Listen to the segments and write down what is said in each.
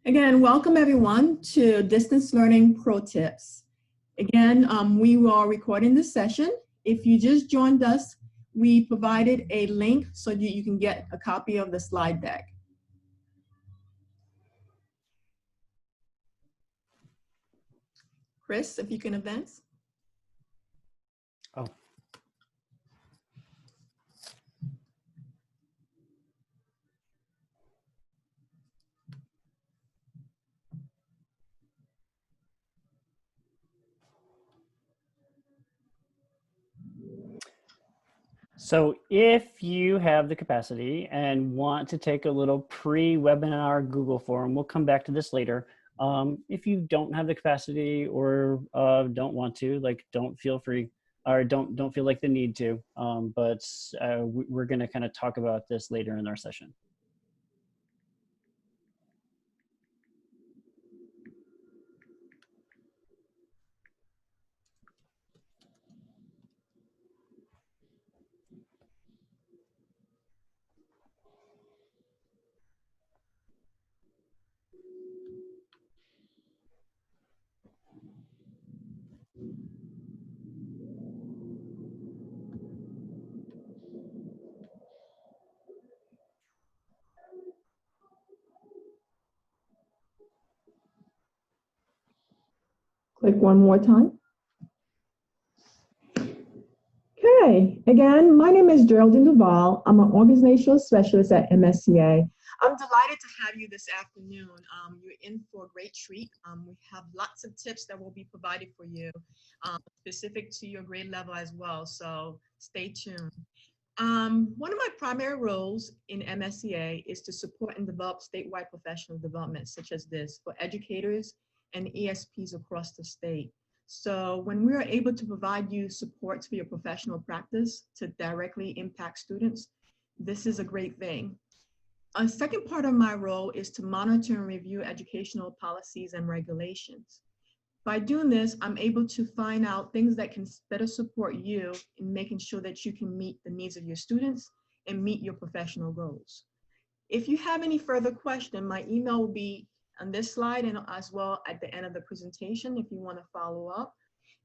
Again, welcome everyone to Distance Learning Pro Tips. Again, we are recording this session. If you just joined us, we provided a link so you can get a copy of the slide deck. Chris, if you can advance. Oh. So if you have the capacity and want to take a little pre-webinar Google form, we'll come back to this later. If you don't have the capacity or don't want to, don't feel free or don't feel like the need to, but we're going to kind of talk about this later in our session. Click one more time. Okay, again, my name is Geraldine Duval. I'm an organizational specialist at MSEA. I'm delighted to have you this afternoon. You're in for a great treat. We have lots of tips that will be provided for you, specific to your grade level as well, so stay tuned. One of my primary roles in MSEA is to support and develop statewide professional development such as this for educators and ESPs across the state. So when we are able to provide you supports for your professional practice to directly impact students, this is a great thing. A second part of my role is to monitor and review educational policies and regulations. By doing this, I'm able to find out things that can better support you in making sure that you can meet the needs of your students and meet your professional goals. If you have any further questions, my email will be on this slide and as well at the end of the presentation if you want to follow up.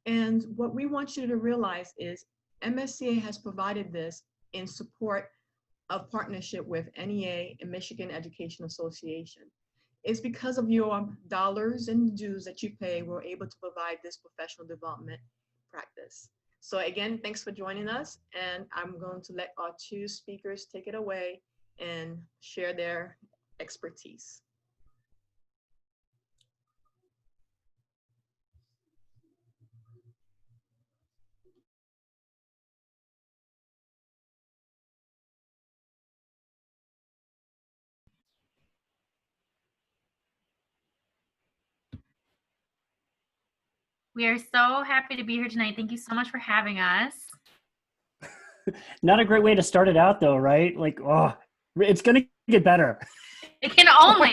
And what we want you to realize is MSEA has provided this in support of partnership with NEA and Michigan Education Association. It's because of your dollars and dues that you pay, we're able to provide this professional development practice. So again, thanks for joining us, and I'm going to let our two speakers take it away and share their expertise. We are so happy to be here tonight. Thank you so much for having us. Not a great way to start it out though, right? Like, oh, it's going to get better. It can only.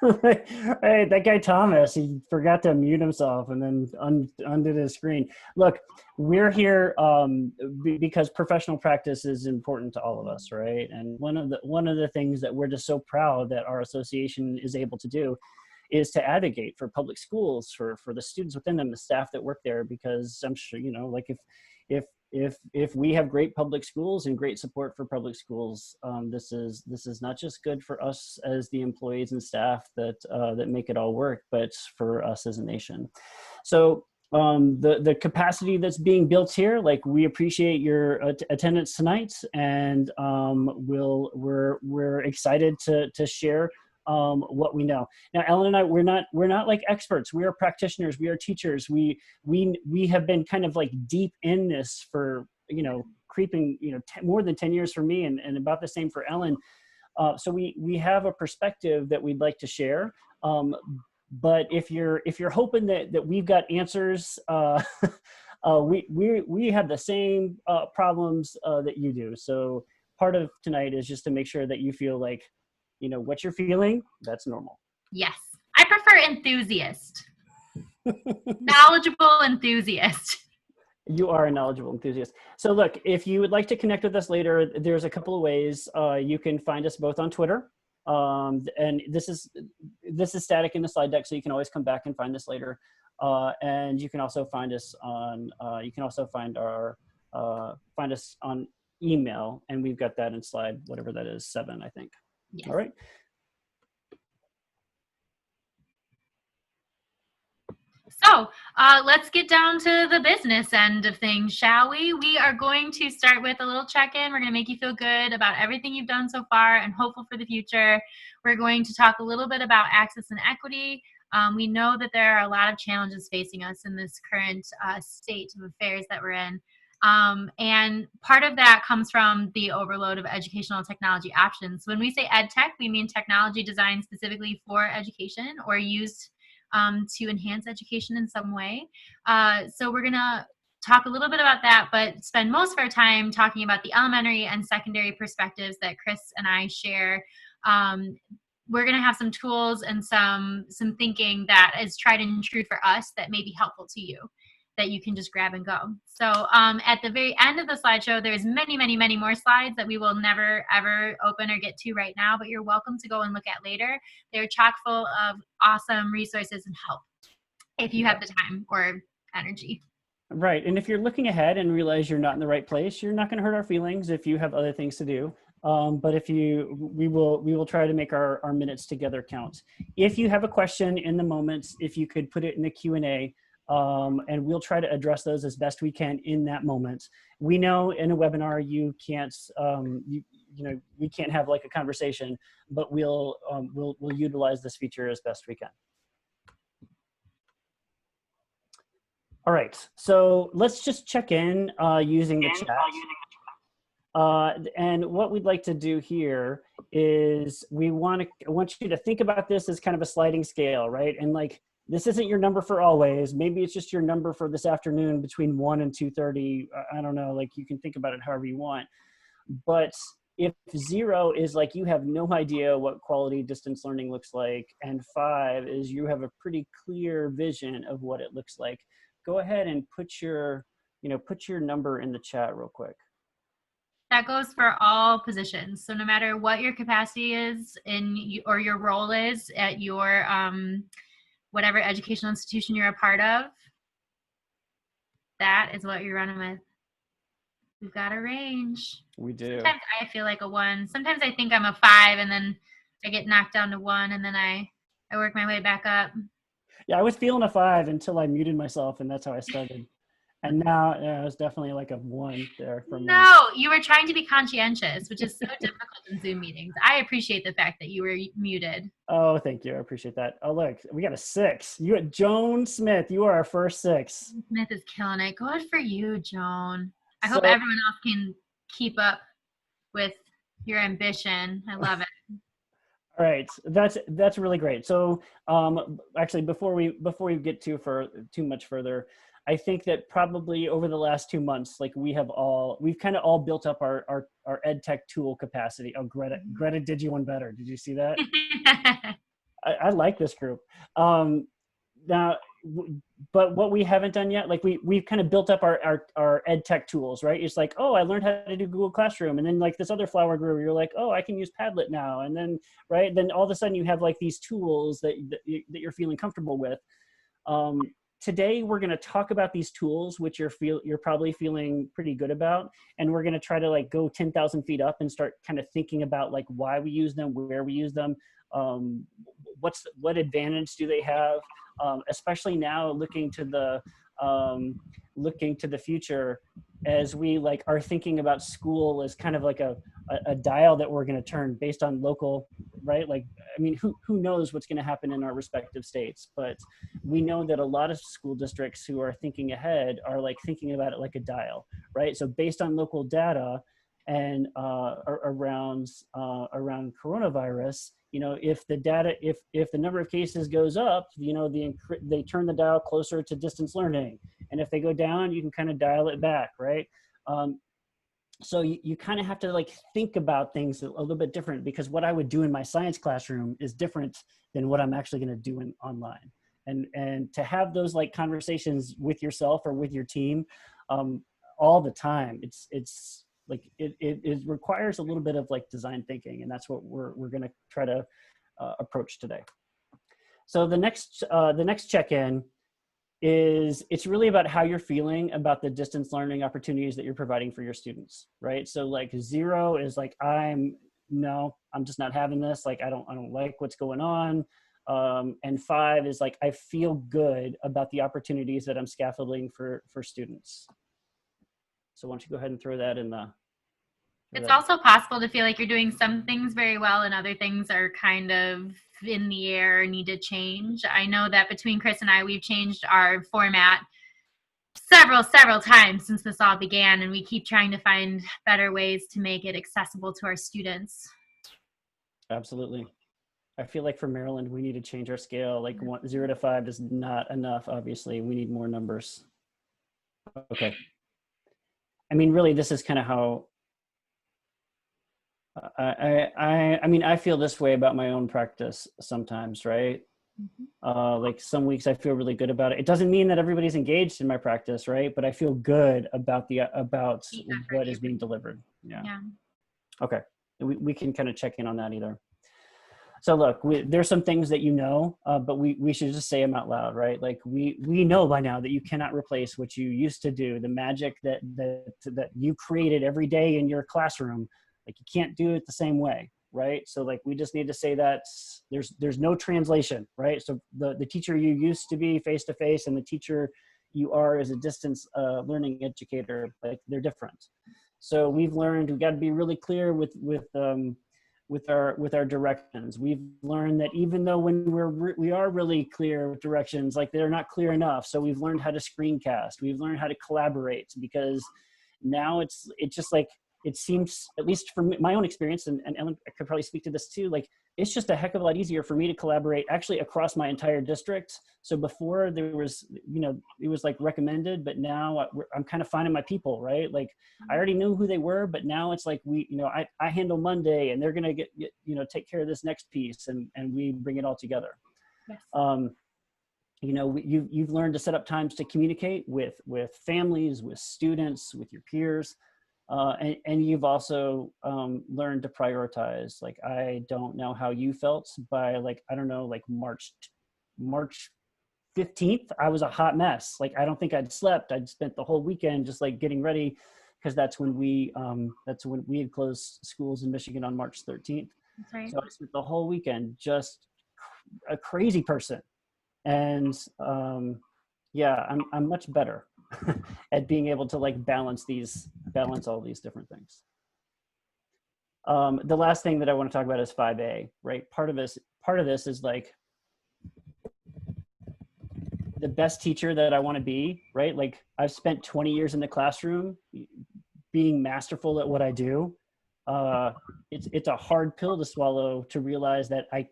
Right, that guy Thomas, he forgot to mute himself and then undid his screen. Look, we're here because professional practice is important to all of us, right? And one of the things that we're just so proud that our association is able to do is to advocate for public schools, for the students within them, the staff that work there, because I'm sure, you know, like if we have great public schools and great support for public schools, this is not just good for us as the employees and staff that make it all work, but for us as a nation. So the capacity that's being built here, like, we appreciate your attendance tonight, and we're excited to share what we know. Now, Ellen and I, we're not like experts. We are practitioners. We are teachers. We have been kind of like deep in this for, you know, creeping, you know, more than 10 years for me, and about the same for Ellen. So we have a perspective that we'd like to share. But if you're hoping that we've got answers, we have the same problems that you do. So part of tonight is just to make sure that you feel like, you know, what you're feeling, that's normal. Yes. I prefer enthusiast. Knowledgeable enthusiast. You are a knowledgeable enthusiast. So look, if you would like to connect with us later, there's a couple of ways. You can find us both on Twitter. And this is static in the slide deck, so you can always come back and find this later. And you can also find us on, find us on email, and we've got that in slide, whatever that is, 7, I think. Yes. All right. So let's get down to the business end of things, shall we? We are going to start with a little check-in. We're going to make you feel good about everything you've done so far and hopeful for the future. We're going to talk a little bit about access and equity. We know that there are a lot of challenges facing us in this current state of affairs that we're in. And part of that comes from the overload of educational technology options. When we say ed tech, we mean technology designed specifically for education or used to enhance education in some way. So we're going to talk a little bit about that, but spend most of our time talking about the elementary and secondary perspectives that Chris and I share. We're going to have some tools and some thinking that is tried and true for us that may be helpful to you, that you can just grab and go. So at the very end of the slideshow, there's many, many, many more slides that we will never, ever open or get to right now, but you're welcome to go and look at later. They're chock full of awesome resources and help if you have the time or energy. Right. And if you're looking ahead and realize you're not in the right place, you're not going to hurt our feelings if you have other things to do. But if we will try to make our minutes together count. If you have a question in the moment, if you could put it in the Q&A, and we'll try to address those as best we can in that moment. We know in a webinar you can't, we can't have like a conversation, but we'll utilize this feature as best we can. All right, so let's just check in using the chat. And what we'd like to do here is I want you to think about this as kind of a sliding scale, right? And like, this isn't your number for always. Maybe it's just your number for this afternoon between 1 and 2:30. I don't know, like you can think about it however you want. But if 0 is like you have no idea what quality distance learning looks like, and 5 is you have a pretty clear vision of what it looks like, go ahead and put your number in the chat real quick. That goes for all positions. So no matter what your capacity is or your role is at your whatever educational institution you're a part of, that is what you're running with. We've got a range. We do. Sometimes I feel like a 1. Sometimes I think I'm a 5, and then I get knocked down to 1, and then I work my way back up. Yeah, I was feeling a 5 until I muted myself, and that's how I started. And now it's definitely like a 1 there for me. No, you were trying to be conscientious, which is so difficult in Zoom meetings. I appreciate the fact that you were muted. Oh, thank you. I appreciate that. Oh, look, we got a 6. You got Joan Smith. You are our first 6. Smith is killing it. Good for you, Joan. I hope everyone else can keep up with your ambition. I love it. All right, that's really great. So actually, before we get too much further, I think that probably over the last 2 months, like we've kind of all built up our ed tech tool capacity. Oh, Greta did you one better. Did you see that? I like this group. Now, but what we haven't done yet, like we've kind of built up our ed tech tools, right? It's like, oh, I learned how to do Google Classroom. And then like this other flower grew, you're like, oh, I can use Padlet now. And then, right, then all of a sudden you have like these tools that you're feeling comfortable with. Today, we're going to talk about these tools, which you're probably feeling pretty good about. And we're going to try to like go 10,000 feet up and start kind of thinking about like why we use them, where we use them, what advantage do they have, especially now looking to the future as we like are thinking about school as kind of like a dial that we're going to turn based on local, right? Like, I mean, who knows what's going to happen in our respective states, but we know that a lot of school districts who are thinking ahead are like thinking about it like a dial, right? So based on local data and around coronavirus, you know, if the number of cases goes up, you know, they turn the dial closer to distance learning. And if they go down, you can kind of dial it back, right? So you kind of have to like think about things a little bit different, because what I would do in my science classroom is different than what I'm actually going to do online. And to have those like conversations with yourself or with your team all the time, it's like it requires a little bit of like design thinking, and that's what we're going to try to approach today. So the next check-in is, it's really about how you're feeling about the distance learning opportunities that you're providing for your students, right? So like 0 is like, I'm just not having this. Like, I don't like what's going on. And 5 is like, I feel good about the opportunities that I'm scaffolding for students. So why don't you go ahead and throw that in the. It's also possible to feel like you're doing some things very well and other things are kind of in the air, need to change. I know that between Chris and I, we've changed our format several times since this all began, and we keep trying to find better ways to make it accessible to our students. Absolutely. I feel like for Maryland, we need to change our scale. Like 0 to 5 is not enough, obviously. We need more numbers. Okay. I mean, really, this is kind of how I mean, I feel this way about my own practice sometimes, right? Like some weeks I feel really good about it. It doesn't mean that everybody's engaged in my practice, right? But I feel good about what is being delivered. Yeah. Okay. We can kind of check in on that either. So look, there's some things that but we should just say them out loud, right? Like we know by now that you cannot replace what you used to do, the magic that you created every day in your classroom. Like you can't do it the same way, right? So like we just need to say that there's no translation, right? So the teacher you used to be face-to-face and the teacher you are as a distance learning educator, like they're different. So we've got to be really clear with our directions. We've learned that even though when we are really clear with directions, like they're not clear enough. So we've learned how to screencast. We've learned how to collaborate, because now it's just like, it seems, at least from my own experience, and Ellen could probably speak to this too, like it's just a heck of a lot easier for me to collaborate actually across my entire district. So before there was, it was like recommended, but now I'm kind of finding my people, right? Like I already knew who they were, but now it's like I handle Monday and they're going to get take care of this next piece, and we bring it all together. Yes. You've learned to set up times to communicate with families, with students, with your peers. And you've also learned to prioritize. Like, I don't know how you felt by March 15th, I was a hot mess. Like, I don't think I'd slept. I'd spent the whole weekend just like getting ready, because that's when we had closed schools in Michigan on March 13th. That's right. So I spent the whole weekend just a crazy person. And I'm much better at being able to like balance all these different things. The last thing that I want to talk about is 5A, right? Part of this is like the best teacher that I want to be, right? Like I've spent 20 years in the classroom being masterful at what I do. It's a hard pill to swallow, to realize that I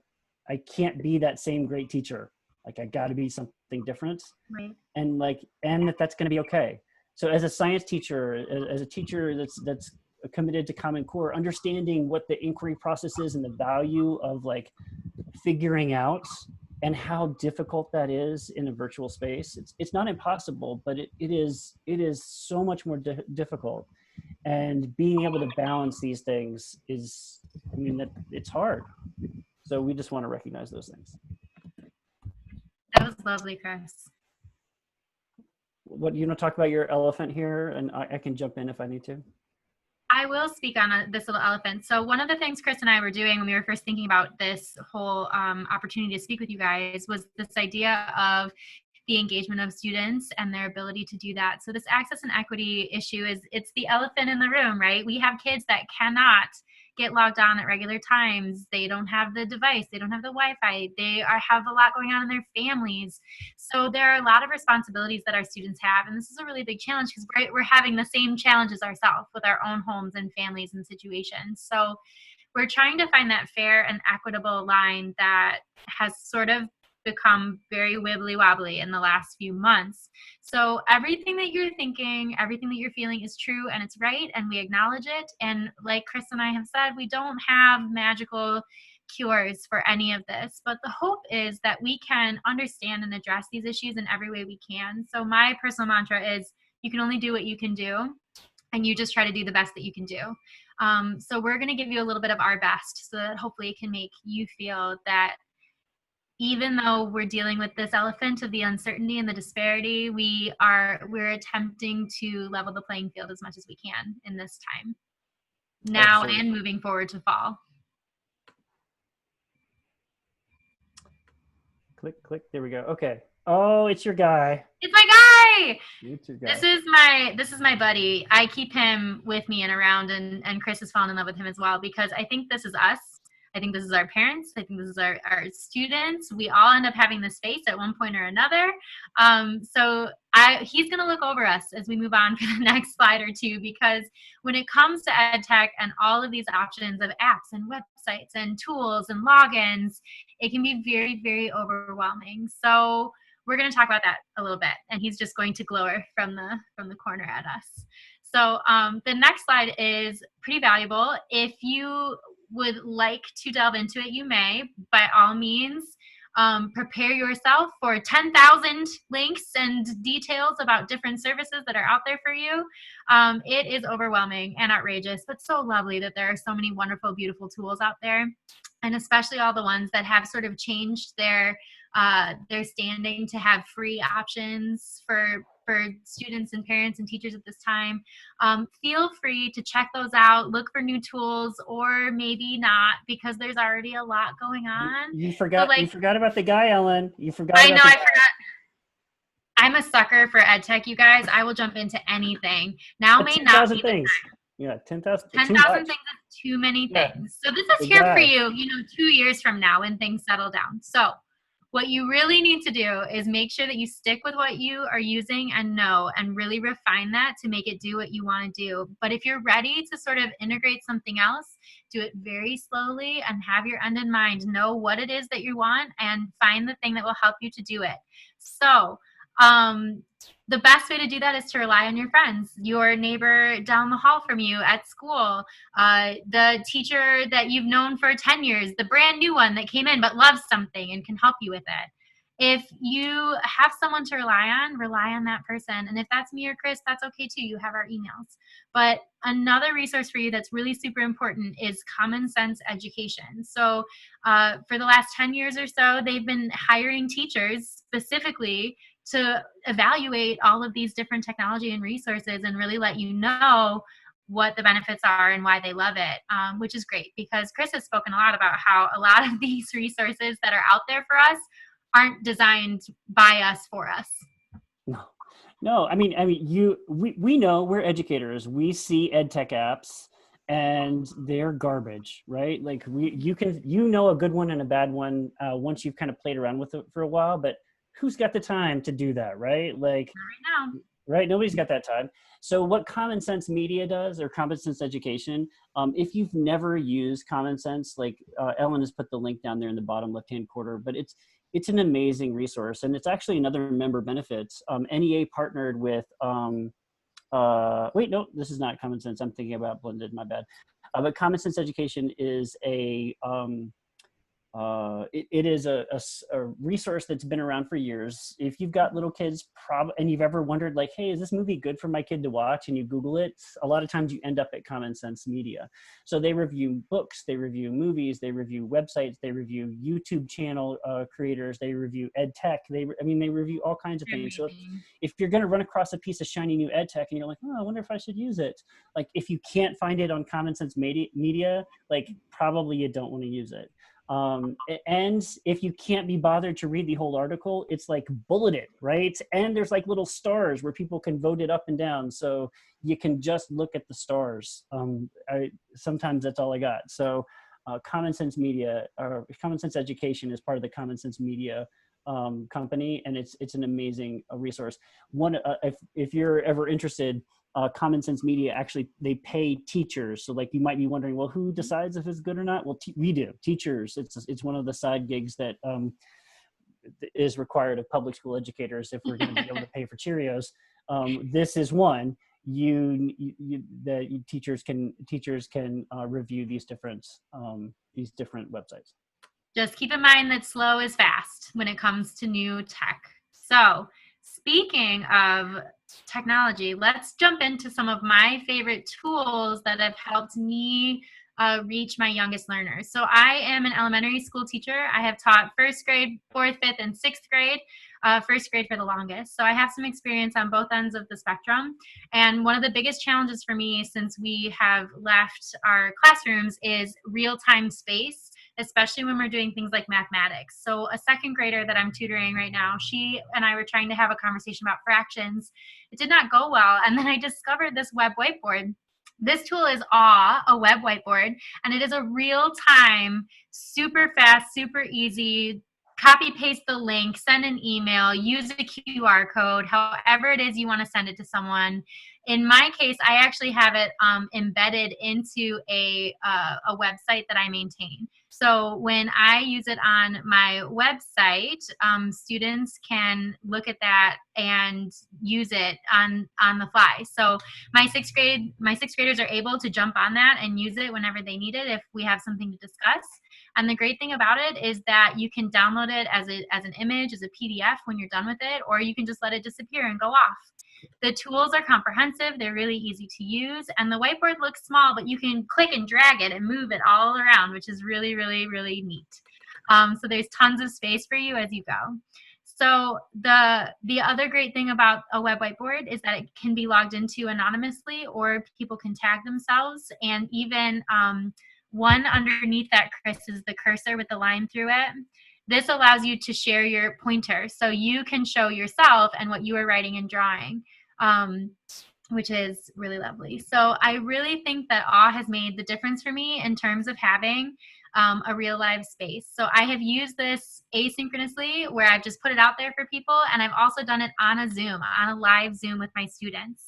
can't be that same great teacher. Like I got to be something different, Right. and that's going to be okay. So as a science teacher, as a teacher that's committed to Common Core, understanding what the inquiry process is and the value of like figuring out and how difficult that is in a virtual space. It's not impossible, but it is so much more difficult. And being able to balance these things it's hard. So we just want to recognize those things. That was lovely, Chris. What, you want to talk about your elephant here, and I can jump in if I need to. I will speak on this little elephant. So one of the things Chris and I were doing when we were first thinking about this whole opportunity to speak with you guys was this idea of the engagement of students and their ability to do that. So this access and equity issue it's the elephant in the room, right? We have kids that cannot get logged on at regular times. They don't have the device. They don't have the Wi-Fi. They have a lot going on in their families. So there are a lot of responsibilities that our students have. And this is a really big challenge because we're having the same challenges ourselves with our own homes and families and situations. So we're trying to find that fair and equitable line that has sort of become very wibbly wobbly in the last few months. So everything that you're thinking, everything that you're feeling is true and it's right, and we acknowledge it. And like Chris and I have said, we don't have magical cures for any of this, but the hope is that we can understand and address these issues in every way we can. So my personal mantra is, you can only do what you can do. and you just try to do the best that you can do. So we're going to give you a little bit of our best so that hopefully it can make you feel that even though we're dealing with this elephant of the uncertainty and the disparity, we're attempting to level the playing field as much as we can in this time, now Absolutely. and moving forward to fall. Click, click. There we go. Okay. Oh, it's your guy. It's my guy. It's your guy. This is my buddy. I keep him with me and around, and Chris has fallen in love with him as well, because I think this is us. I think this is our parents. I think this is our students. We all end up having this face at one point or another. So he's going to look over us as we move on for the next slide or two, because when it comes to ed tech and all of these options of apps and websites and tools and logins, it can be very, very overwhelming. So we're going to talk about that a little bit, and he's just going to glower from the corner at us. So the next slide is pretty valuable. If you would like to delve into it, you may, by all means. Prepare yourself for 10,000 links and details about different services that are out there for you. It is overwhelming and outrageous, but so lovely that there are so many wonderful, beautiful tools out there, and especially all the ones that have sort of changed their standing to have free options for students and parents and teachers at this time. Feel free to check those out, look for new tools, or maybe not, because there's already a lot going on. You forgot, you forgot about the guy, Ellen. You forgot. I know, I forgot. I'm a sucker for ed tech, you guys. I will jump into anything. Now may not be the time. Yeah, 10,000. 10,000 things is too many things. So this is here for you, 2 years from now when things settle down. So what you really need to do is make sure that you stick with what you are using and know, and really refine that to make it do what you want to do. But if you're ready to sort of integrate something else, do it very slowly and have your end in mind. Know what it is that you want and find the thing that will help you to do it. So the best way to do that is to rely on your friends, your neighbor down the hall from you at school, the teacher that you've known for 10 years, the brand new one that came in but loves something and can help you with it. If you have someone to rely on that person. And if that's me or Chris, that's okay too. You have our emails. But another resource for you that's really super important is Common Sense Education. So for the last 10 years or so, they've been hiring teachers specifically to evaluate all of these different technology and resources and really let you know what the benefits are and why they love it, which is great, because Chris has spoken a lot about how a lot of these resources that are out there for us aren't designed by us for us. No. I mean, we know, we're educators. We see ed tech apps and they're garbage, right? Like you know a good one and a bad one once you've kind of played around with it for a while, but who's got the time to do that, right? Like, right now, right? Nobody's got that time. So what Common Sense Media does, or Common Sense Education, if you've never used Common Sense, like Ellen has put the link down there in the bottom left-hand corner, but it's an amazing resource, and it's actually another member benefits. NEA partnered with, wait, no, this is not Common Sense. I'm thinking about Blended, my bad. But Common Sense Education is it is a resource that's been around for years. If you've got little kids and you've ever wondered, like, hey, is this movie good for my kid to watch? And you Google it, a lot of times you end up at Common Sense Media. So they review books, they review movies, they review websites, they review YouTube channel creators, they review ed tech. They review all kinds of things. So if you're going to run across a piece of shiny new ed tech and you're like, oh, I wonder if I should use it. Like, if you can't find it on Common Sense Media, like, probably you don't want to use it. And if you can't be bothered to read the whole article, it's like bulleted, right? And there's like little stars where people can vote it up and down. So you can just look at the stars. Sometimes that's all I got. So Common Sense Media, or Common Sense Education, is part of the Common Sense Media company, and it's an amazing resource. If you're ever interested, Common Sense Media, actually, they pay teachers. So like, you might be wondering, well, who decides if it's good or not? Well, we do. Teachers. It's one of the side gigs that is required of public school educators if we're going to be able to pay for Cheerios. This is one. Teachers can review these different websites. Just keep in mind that slow is fast when it comes to new tech. So speaking of technology, let's jump into some of my favorite tools that have helped me reach my youngest learners. So I am an elementary school teacher. I have taught first grade, fourth, fifth, and sixth grade, first grade for the longest. So I have some experience on both ends of the spectrum. And one of the biggest challenges for me since we have left our classrooms is real-time space, especially when we're doing things like mathematics. So a second grader that I'm tutoring right now, she and I were trying to have a conversation about fractions. It did not go well. And then I discovered this web whiteboard. This tool is a web whiteboard, and it is a real-time, super fast, super easy, copy paste the link, send an email, use a QR code, however it is you want to send it to someone. In my case, I actually have it embedded into a website that I maintain. So when I use it on my website, students can look at that and use it on the fly. So my sixth graders are able to jump on that and use it whenever they need it if we have something to discuss. And the great thing about it is that you can download it as an image, as a PDF when you're done with it, or you can just let it disappear and go off. The tools are comprehensive, they're really easy to use, and the whiteboard looks small, but you can click and drag it and move it all around, which is really, really, really neat. So there's tons of space for you as you go. So the other great thing about a web whiteboard is that it can be logged into anonymously, or people can tag themselves, and even one underneath that, Chris, is the cursor with the line through it. This allows you to share your pointer, so you can show yourself and what you are writing and drawing, which is really lovely. So I really think that awe has made the difference for me in terms of having a real live space. So I have used this asynchronously, where I've just put it out there for people, and I've also done it on a Zoom, on a live Zoom with my students.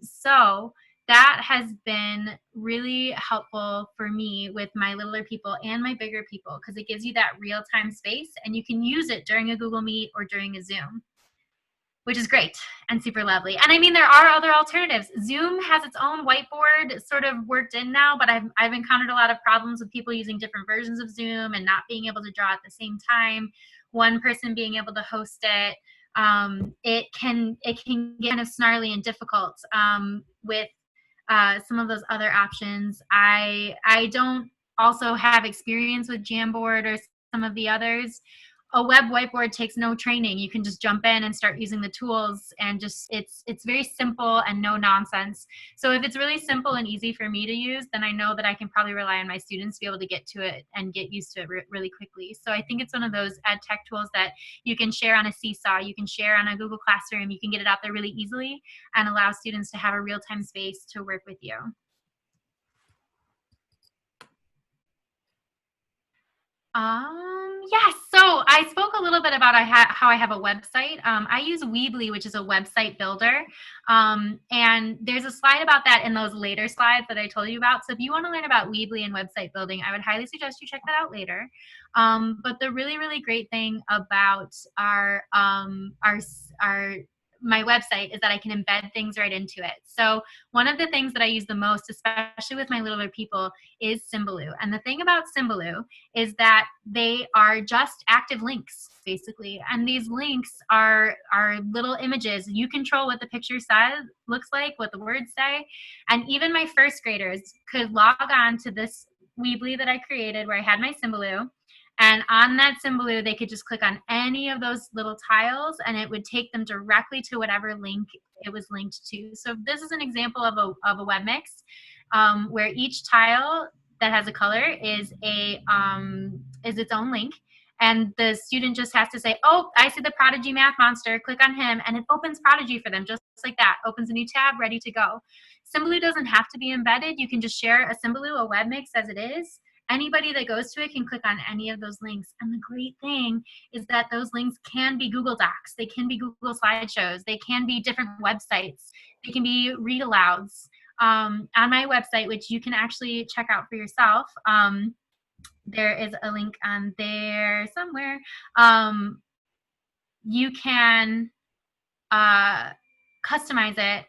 So that has been really helpful for me with my littler people and my bigger people, because it gives you that real-time space, and you can use it during a Google Meet or during a Zoom, which is great and super lovely. And I mean, there are other alternatives. Zoom has its own whiteboard sort of worked in now, but I've encountered a lot of problems with people using different versions of Zoom and not being able to draw at the same time, one person being able to host it. It can get kind of snarly and difficult with some of those other options. I don't also have experience with Jamboard or some of the others. A web whiteboard takes no training. You can just jump in and start using the tools, and just it's very simple and no nonsense. So if it's really simple and easy for me to use, then I know that I can probably rely on my students to be able to get to it and get used to it really quickly. So I think it's one of those ed tech tools that you can share on a Seesaw, you can share on a Google Classroom, you can get it out there really easily and allow students to have a real-time space to work with you. Yes, so I spoke a little bit about how I have a website. I use Weebly, which is a website builder. And there's a slide about that in those later slides that I told you about. So if you want to learn about Weebly and website building, I would highly suggest you check that out later. But the really, really great thing about my website is that I can embed things right into it. So one of the things that I use the most, especially with my littler people, is Symbaloo. And the thing about Symbaloo is that they are just active links, basically. And these links are little images. You control what the picture says, looks like, what the words say. And even my first graders could log on to this Weebly that I created where I had my Symbaloo. And on that Symbaloo, they could just click on any of those little tiles, and it would take them directly to whatever link it was linked to. So this is an example of a Webmix, where each tile that has a color is its own link. And the student just has to say, oh, I see the Prodigy Math Monster, click on him, and it opens Prodigy for them, just like that. Opens a new tab, ready to go. Symbaloo doesn't have to be embedded. You can just share a Symbaloo, a Webmix as it is. Anybody that goes to it can click on any of those links. And the great thing is that those links can be Google Docs. They can be Google Slideshows. They can be different websites. They can be read-alouds. On my website, which you can actually check out for yourself, there is a link on there somewhere. You can customize it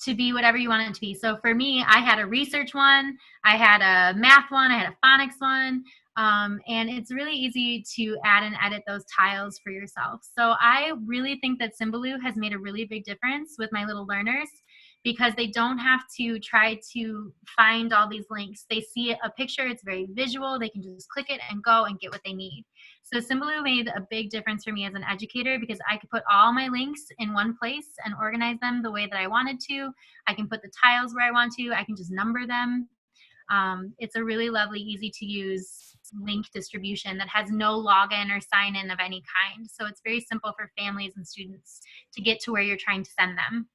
to be whatever you want it to be. So for me, I had a research one, I had a math one, I had a phonics one, and it's really easy to add and edit those tiles for yourself. So I really think that Symbaloo has made a really big difference with my little learners, because they don't have to try to find all these links. They see a picture, it's very visual, they can just click it and go and get what they need. So Symbaloo made a big difference for me as an educator, because I could put all my links in one place and organize them the way that I wanted to. I can put the tiles where I want to, I can just number them. It's a really lovely, easy to use link distribution that has no login or sign in of any kind. So it's very simple for families and students to get to where you're trying to send them.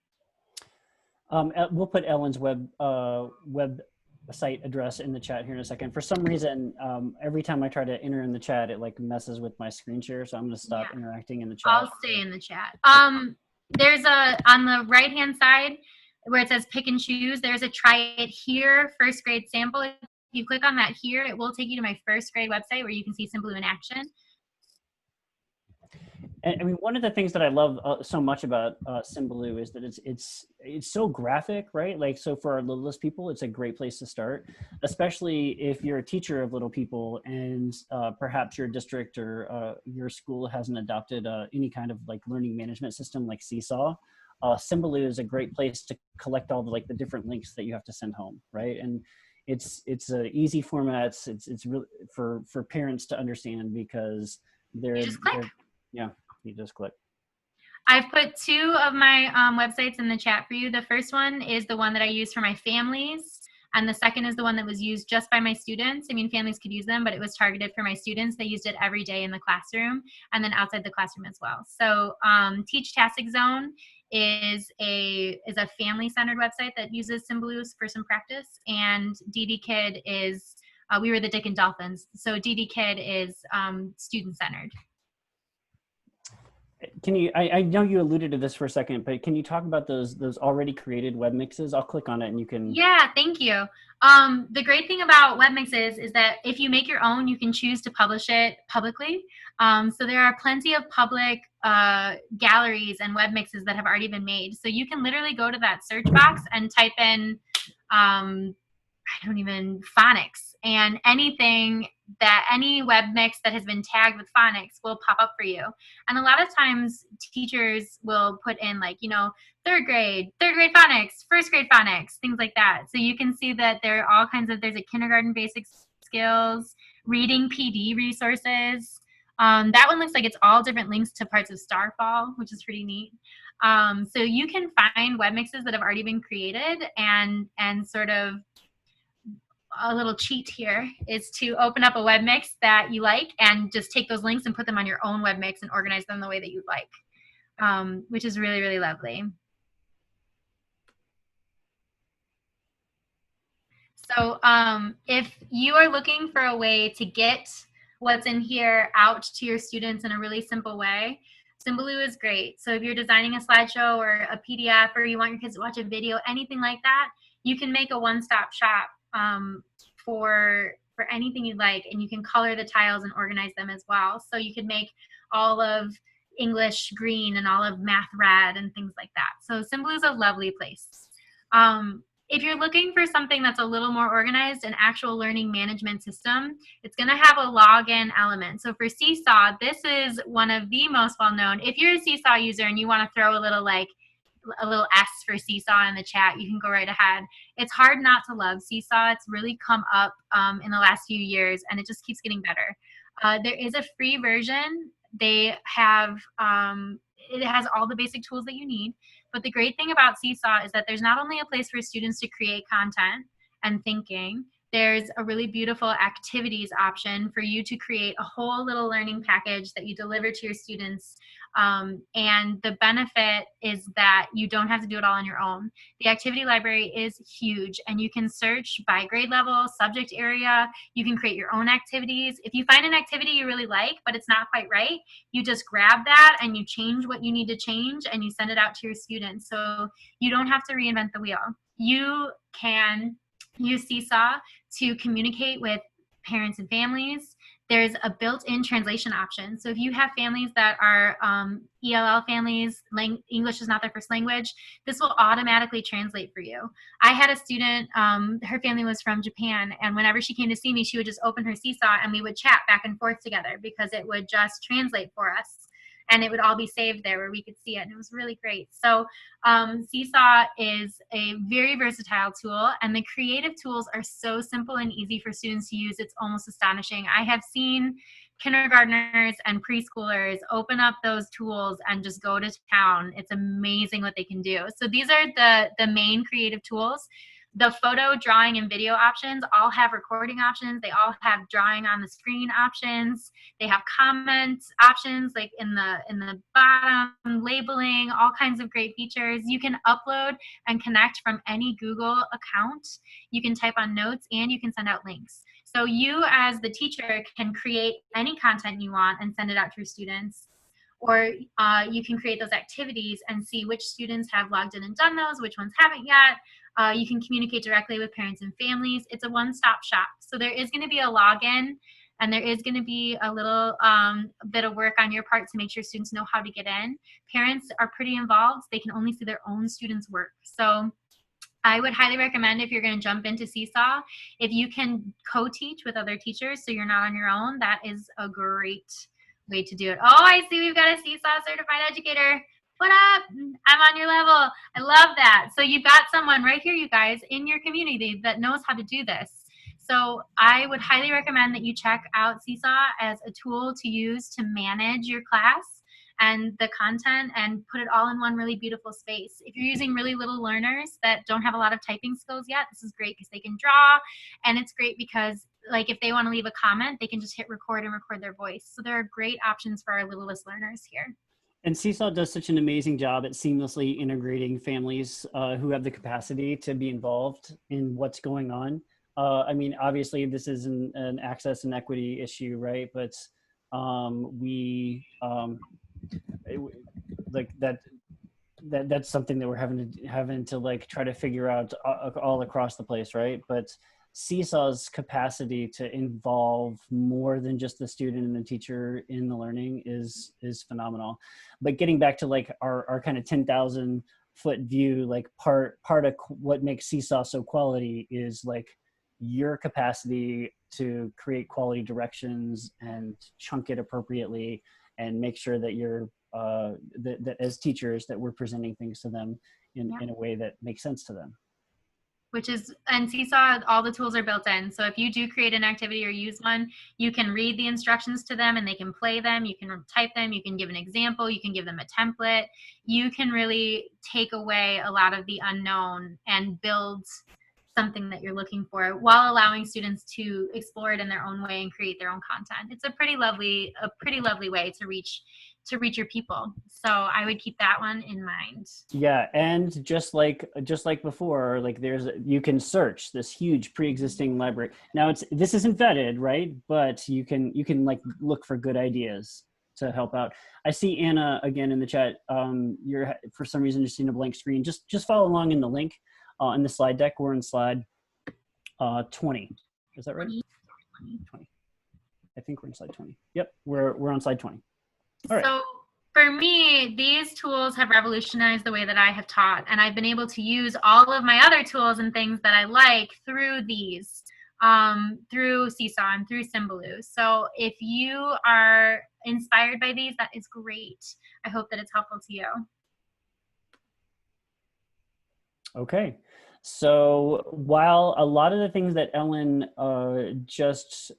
We'll put Ellen's website address in the chat here in a second. For some reason, every time I try to enter in the chat, it like messes with my screen share. So I'm going to stop interacting in the chat. I'll stay in the chat. There's on the right-hand side where it says pick and choose, there's a try it here first grade sample. If you click on that here, it will take you to my first grade website where you can see Symbaloo in action. And I mean, one of the things that I love so much about Symbaloo is that it's so graphic, right? Like, so for our littlest people, it's a great place to start, especially if you're a teacher of little people and perhaps your district or your school hasn't adopted any kind of like learning management system like Seesaw. Symbaloo is a great place to collect all the like the different links that you have to send home, right? And it's an easy format. It's really for parents to understand, because they're yeah. You just click. I've put two of my websites in the chat for you. The first one is the one that I use for my families, and the second is the one that was used just by my students. I mean, families could use them, but it was targeted for my students. They used it every day in the classroom and then outside the classroom as well. So Teachtastic Zone is a family-centered website that uses Symbaloo for some practice, and DD Kid is, we were the Dick and Dolphins, so DD Kid is student-centered. Can you, I know you alluded to this for a second, but can you talk about those already created Webmixes? I'll click on it and you can. Yeah, thank you. The great thing about Webmixes is that if you make your own, you can choose to publish it publicly. So there are plenty of public galleries and Webmixes that have already been made. So you can literally go to that search box and type in, phonics, and anything that any Webmix that has been tagged with phonics will pop up for you. And a lot of times teachers will put in like, third grade phonics, first grade phonics, things like that. So you can see that there are all kinds of, there's a kindergarten basic skills, reading PD resources. That one looks like it's all different links to parts of Starfall, which is pretty neat. So you can find Webmixes that have already been created, and sort of a little cheat here is to open up a Webmix that you like and just take those links and put them on your own Webmix and organize them the way that you'd like, which is really, really lovely. So if you are looking for a way to get what's in here out to your students in a really simple way, Symbaloo is great. So if you're designing a slideshow or a PDF, or you want your kids to watch a video, anything like that, you can make a one-stop shop for anything you'd like, and you can color the tiles and organize them as well. So you could make all of English green and all of math red and things like that. So Symbaloo is a lovely place. If you're looking for something that's a little more organized, an actual learning management system, it's going to have a login element. So for Seesaw, this is one of the most well-known. If you're a Seesaw user and you want to throw a little S for Seesaw in the chat, you can go right ahead. It's hard not to love Seesaw. It's really come up in the last few years, and it just keeps getting better. There is a free version. They have, it has all the basic tools that you need. But the great thing about Seesaw is that there's not only a place for students to create content and thinking, there's a really beautiful activities option for you to create a whole little learning package that you deliver to your students. And the benefit is that you don't have to do it all on your own. The activity library is huge, and you can search by grade level, subject area. You can create your own activities. If you find an activity you really like, but it's not quite right, you just grab that and you change what you need to change and you send it out to your students. So you don't have to reinvent the wheel. You can use Seesaw to communicate with parents and families, there's a built-in translation option. So if you have families that are ELL families, English is not their first language, this will automatically translate for you. I had a student, her family was from Japan, and whenever she came to see me, she would just open her Seesaw and we would chat back and forth together because it would just translate for us. And it would all be saved there where we could see it. And it was really great. So Seesaw is a very versatile tool, and the creative tools are so simple and easy for students to use. It's almost astonishing. I have seen kindergartners and preschoolers open up those tools and just go to town. It's amazing what they can do. So these are the main creative tools. The photo, drawing, and video options all have recording options. They all have drawing on the screen options. They have comment options like in the bottom, labeling, all kinds of great features. You can upload and connect from any Google account. You can type on notes and you can send out links. So you as the teacher can create any content you want and send it out to your students. Or you can create those activities and see which students have logged in and done those, which ones haven't yet. You can communicate directly with parents and families. It's a one-stop shop. So there is going to be a login, and there is going to be a little bit of work on your part to make sure students know how to get in. Parents are pretty involved. They can only see their own students' work. So I would highly recommend, if you're going to jump into Seesaw, if you can co-teach with other teachers so you're not on your own, that is a great way to do it. Oh, I see we've got a Seesaw certified educator. What up? I'm on your level. I love that. So you've got someone right here, you guys, in your community that knows how to do this. So I would highly recommend that you check out Seesaw as a tool to use to manage your class and the content and put it all in one really beautiful space. If you're using really little learners that don't have a lot of typing skills yet, this is great because they can draw, and it's great because like if they want to leave a comment, they can just hit record and record their voice. So there are great options for our littlest learners here. And Seesaw does such an amazing job at seamlessly integrating families who have the capacity to be involved in what's going on. I mean, obviously this is an access and equity issue, right? But that's something that we're having to like try to figure out all across the place, right? But Seesaw's capacity to involve more than just the student and the teacher in the learning is phenomenal. But getting back to like our kind of 10,000 foot view, like part of what makes Seesaw so quality is like your capacity to create quality directions and chunk it appropriately and make sure that you're that as teachers that we're presenting things to them in a way that makes sense to them. And Seesaw, all the tools are built in. So if you do create an activity or use one, you can read the instructions to them and they can play them. You can type them. You can give an example. You can give them a template. You can really take away a lot of the unknown and build something that you're looking for while allowing students to explore it in their own way and create their own content. It's a pretty lovely way to reach your people. So I would keep that one in mind. Yeah, and just like before, like you can search this huge pre-existing library. Now this isn't vetted, right? But you can like look for good ideas to help out. I see Anna again in the chat. You're for some reason just seeing a blank screen. Just follow along in the link in the slide deck. We're in slide 20. Is that right? 20. I think we're in slide 20. Yep, we're on slide 20. All right. So for me, these tools have revolutionized the way that I have taught, and I've been able to use all of my other tools and things that I like through these, through Seesaw and through Symbaloo. So if you are inspired by these, that is great. I hope that it's helpful to you. Okay. So while a lot of the things that Ellen just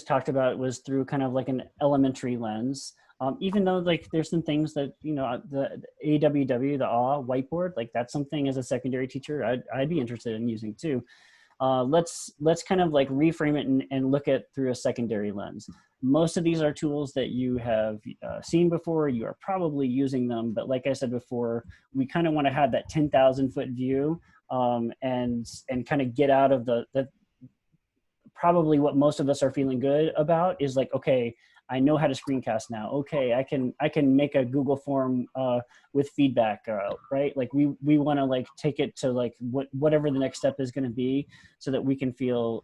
talked about was through kind of like an elementary lens, even though like there's some things that, you know, the AWW, the Whiteboard, like that's something as a secondary teacher I'd be interested in using too. Let's kind of like reframe it and look at through a secondary lens. Most of these are tools that you have seen before. You are probably using them, but like I said before, we kind of want to have that 10,000 foot view and kind of get out of the probably what most of us are feeling good about is like, okay, I know how to screencast now. Okay, I can make a Google form with feedback, right? Like we want to like take it to like whatever the next step is going to be, so that we can feel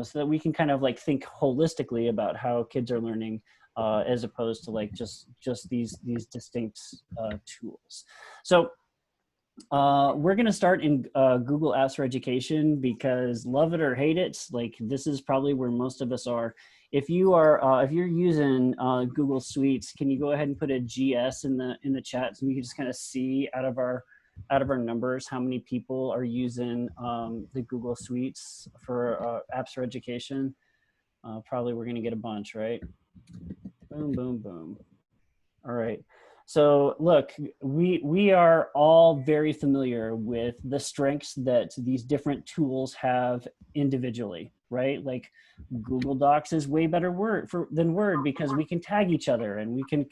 so that we can kind of like think holistically about how kids are learning, as opposed to like just these distinct tools. So we're going to start in Google Apps for Education, because love it or hate it, like this is probably where most of us are. If you're using Google Suites, can you go ahead and put a GS in the chat so we can just kind of see out of our numbers how many people are using the Google Suites for Apps for Education? Probably we're going to get a bunch, right? Boom, boom, boom. All right. So look, we are all very familiar with the strengths that these different tools have individually, right? Like Google Docs is way better than Word, because we can tag each other and we can,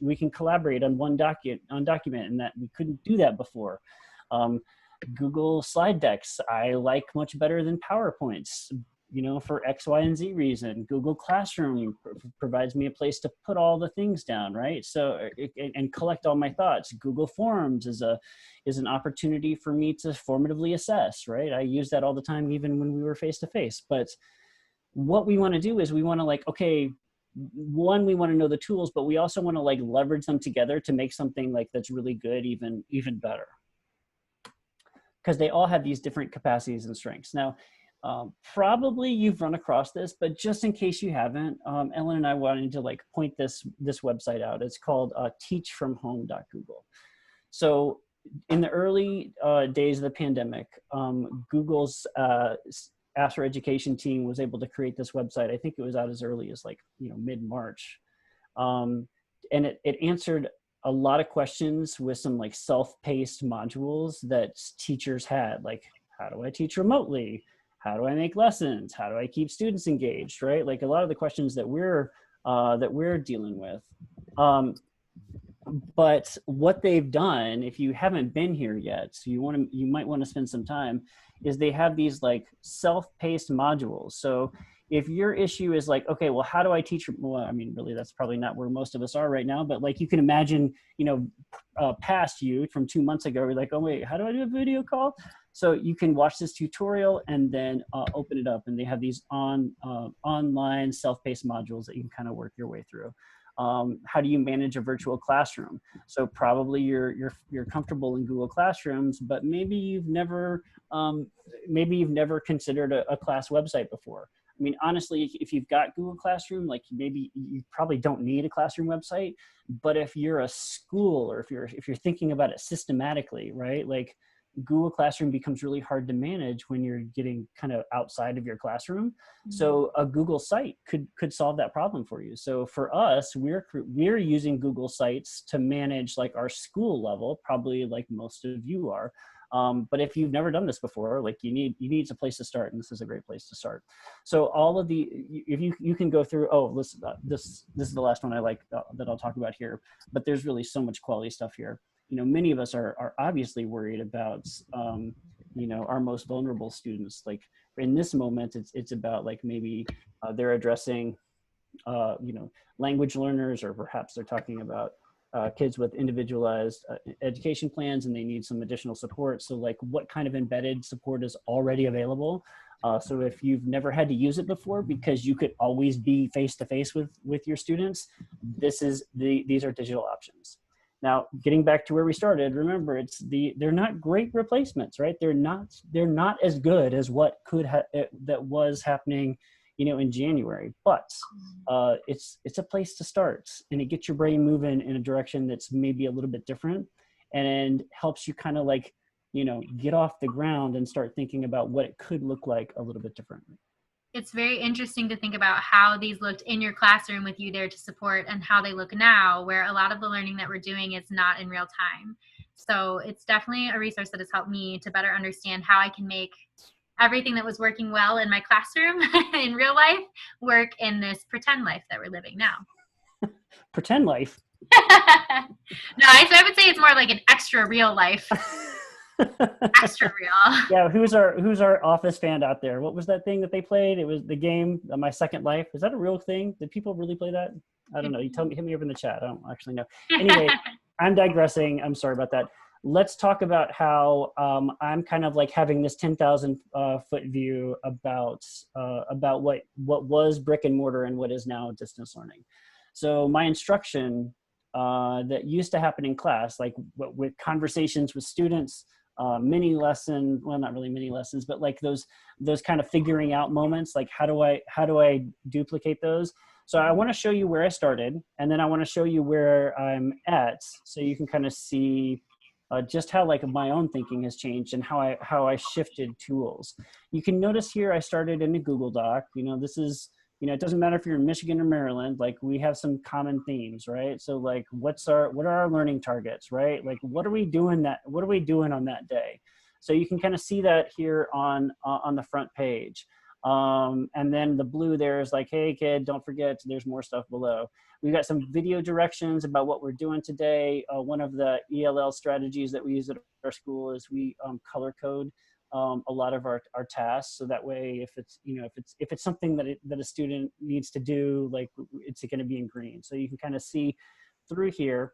we can collaborate on one document, and that we couldn't do that before. Google Slide Decks I like much better than PowerPoints, for X, Y, and Z reason. Google Classroom provides me a place to put all the things down, right? So, and collect all my thoughts. Google Forms is an opportunity for me to formatively assess, right? I use that all the time, even when we were face-to-face. But what we want to do is we want to like, okay, one, we want to know the tools, but we also want to like leverage them together to make something like that's really good, even better. Because they all have these different capacities and strengths. Now, probably you've run across this, but just in case you haven't, Ellen and I wanted to like point this website out. It's called teachfromhome.google. So in the early days of the pandemic, Google's Apps for Education team was able to create this website. I think it was out as early as like, mid-March. And it answered a lot of questions with some like self-paced modules that teachers had, like, how do I teach remotely? How do I make lessons? How do I keep students engaged, right? Like a lot of the questions that we're dealing with. But what they've done, if you haven't been here yet, so you might want to spend some time, is they have these like self-paced modules. So if your issue is like, okay, well, how do I teach? Well, I mean, really, that's probably not where most of us are right now, but like you can imagine, past you from 2 months ago, you're like, oh wait, how do I do a video call? So you can watch this tutorial and then open it up, and they have these online self-paced modules that you can kind of work your way through. How do you manage a virtual classroom? So probably you're comfortable in Google Classrooms, but maybe you've never considered a class website before. I mean, honestly, if you've got Google Classroom, like maybe you probably don't need a classroom website. But if you're a school, or if you're thinking about it systematically, right? Like Google Classroom becomes really hard to manage when you're getting kind of outside of your classroom. Mm-hmm. So a Google site could solve that problem for you. So for us, we're using Google Sites to manage like our school level, probably like most of you are. But if you've never done this before, like you need a place to start, and this is a great place to start. So all of if you can go through, listen, this is the last one I like that I'll talk about here, but there's really so much quality stuff here. Many of us are obviously worried about, our most vulnerable students. Like in this moment, it's about like maybe they're addressing, language learners, or perhaps they're talking about kids with individualized education plans, and they need some additional support. So like what kind of embedded support is already available? So if you've never had to use it before, because you could always be face-to-face with your students, these are digital options. Now, getting back to where we started, remember they're not great replacements, right? They're not as good as what that was happening, in January, but it's a place to start, and it gets your brain moving in a direction that's maybe a little bit different, and helps you kind of like, get off the ground and start thinking about what it could look like a little bit differently. It's very interesting to think about how these looked in your classroom with you there to support, and how they look now, where a lot of the learning that we're doing is not in real time. So it's definitely a resource that has helped me to better understand how I can make everything that was working well in my classroom in real life work in this pretend life that we're living now. Pretend life? No, I would say it's more like an extra real life. Extra real. Yeah, who's our Office fan out there? What was that thing that they played? It was the game My Second Life. Is that a real thing? Did people really play that? I don't know. You hit me over in the chat. I don't actually know. Anyway, I'm digressing. I'm sorry about that. let's talk about how I'm kind of like having this 10,000 foot view about what was brick and mortar and what is now distance learning. So my instruction that used to happen in class, like with conversations with students, mini lesson, well, not really mini lessons, but like those kind of figuring out moments, like how do I duplicate those? So I want to show you where I started, and then I want to show you where I'm at, so you can kind of see just how like my own thinking has changed and how I shifted tools. You can notice here I started in a Google Doc. You know, this is, you know, it doesn't matter if you're in Michigan or Maryland, like we have some common themes, right? So like what are our learning targets, right? Like what are we doing on that day? So you can kind of see that here on the front page. And then the blue there is like, hey kid, don't forget, there's more stuff below. We've got some video directions about what we're doing today. One of the ELL strategies that we use at our school is we color code a lot of our tasks. So that way, if it's, you know, if it's something that a student needs to do, like it's going to be in green. So you can kind of see through here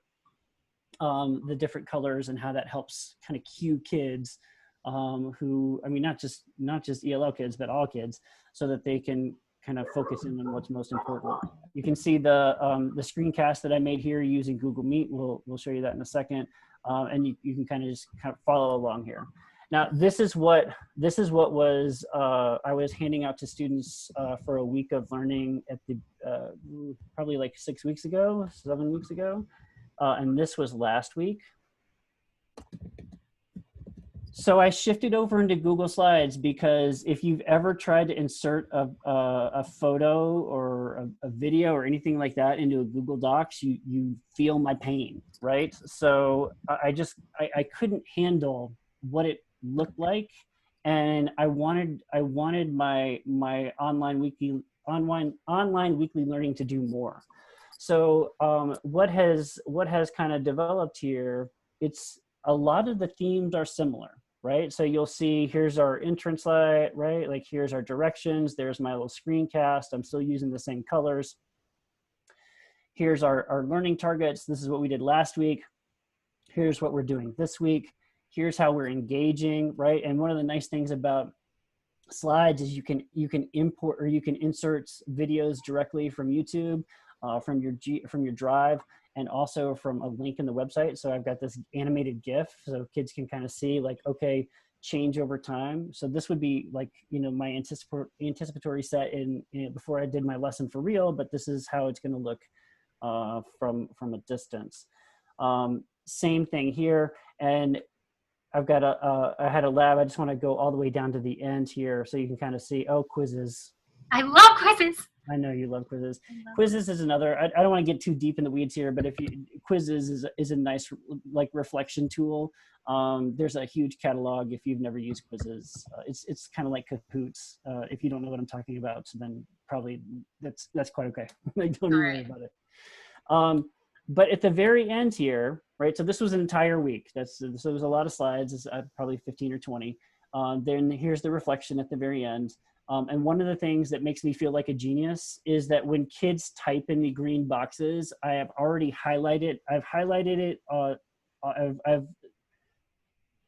the different colors and how that helps kind of cue kids who, I mean, not just ELL kids, but all kids, so that they can kind of focus in on what's most important. You can see the screencast that I made here using Google Meet. We'll show you that in a second. And you can kind of just kind of follow along here. Now, this is what was I was handing out to students for a week of learning at the probably like 7 weeks ago, and this was last week. So I shifted over into Google Slides because if you've ever tried to insert a photo or a video or anything like that into a Google Docs, you feel my pain, right? So I couldn't handle what it looked like, and I wanted my online weekly learning to do more. So what has kind of developed here, it's a lot of the themes are similar, right? So you'll see here's our entrance slide, right? Like here's our directions, there's my little screencast, I'm still using the same colors. Here's our learning targets, this is what we did last week. Here's what we're doing this week. Here's how we're engaging, right? And one of the nice things about slides is you can import or you can insert videos directly from YouTube, from your Drive, and also from a link in the website. So I've got this animated GIF, so kids can kind of see like, okay, change over time. So this would be like, you know, my anticipatory set in before I did my lesson for real, but this is how it's going to look from a distance. Same thing here, and I've got I had a lab. I just want to go all the way down to the end here so you can kind of see, oh, quizzes. I love quizzes. I know you love quizzes. Quizzes is another, I don't want to get too deep in the weeds here, but quizzes is a nice like reflection tool. There's a huge catalog if you've never used quizzes. It's kind of like Kahoots. If you don't know what I'm talking about, so then probably that's quite okay. Like, don't worry about it. But at the very end here, right? So this was an entire week. So there's a lot of slides. It's probably 15 or 20. Then here's the reflection at the very end. And one of the things that makes me feel like a genius is that when kids type in the green boxes, I have already highlighted. I've highlighted it.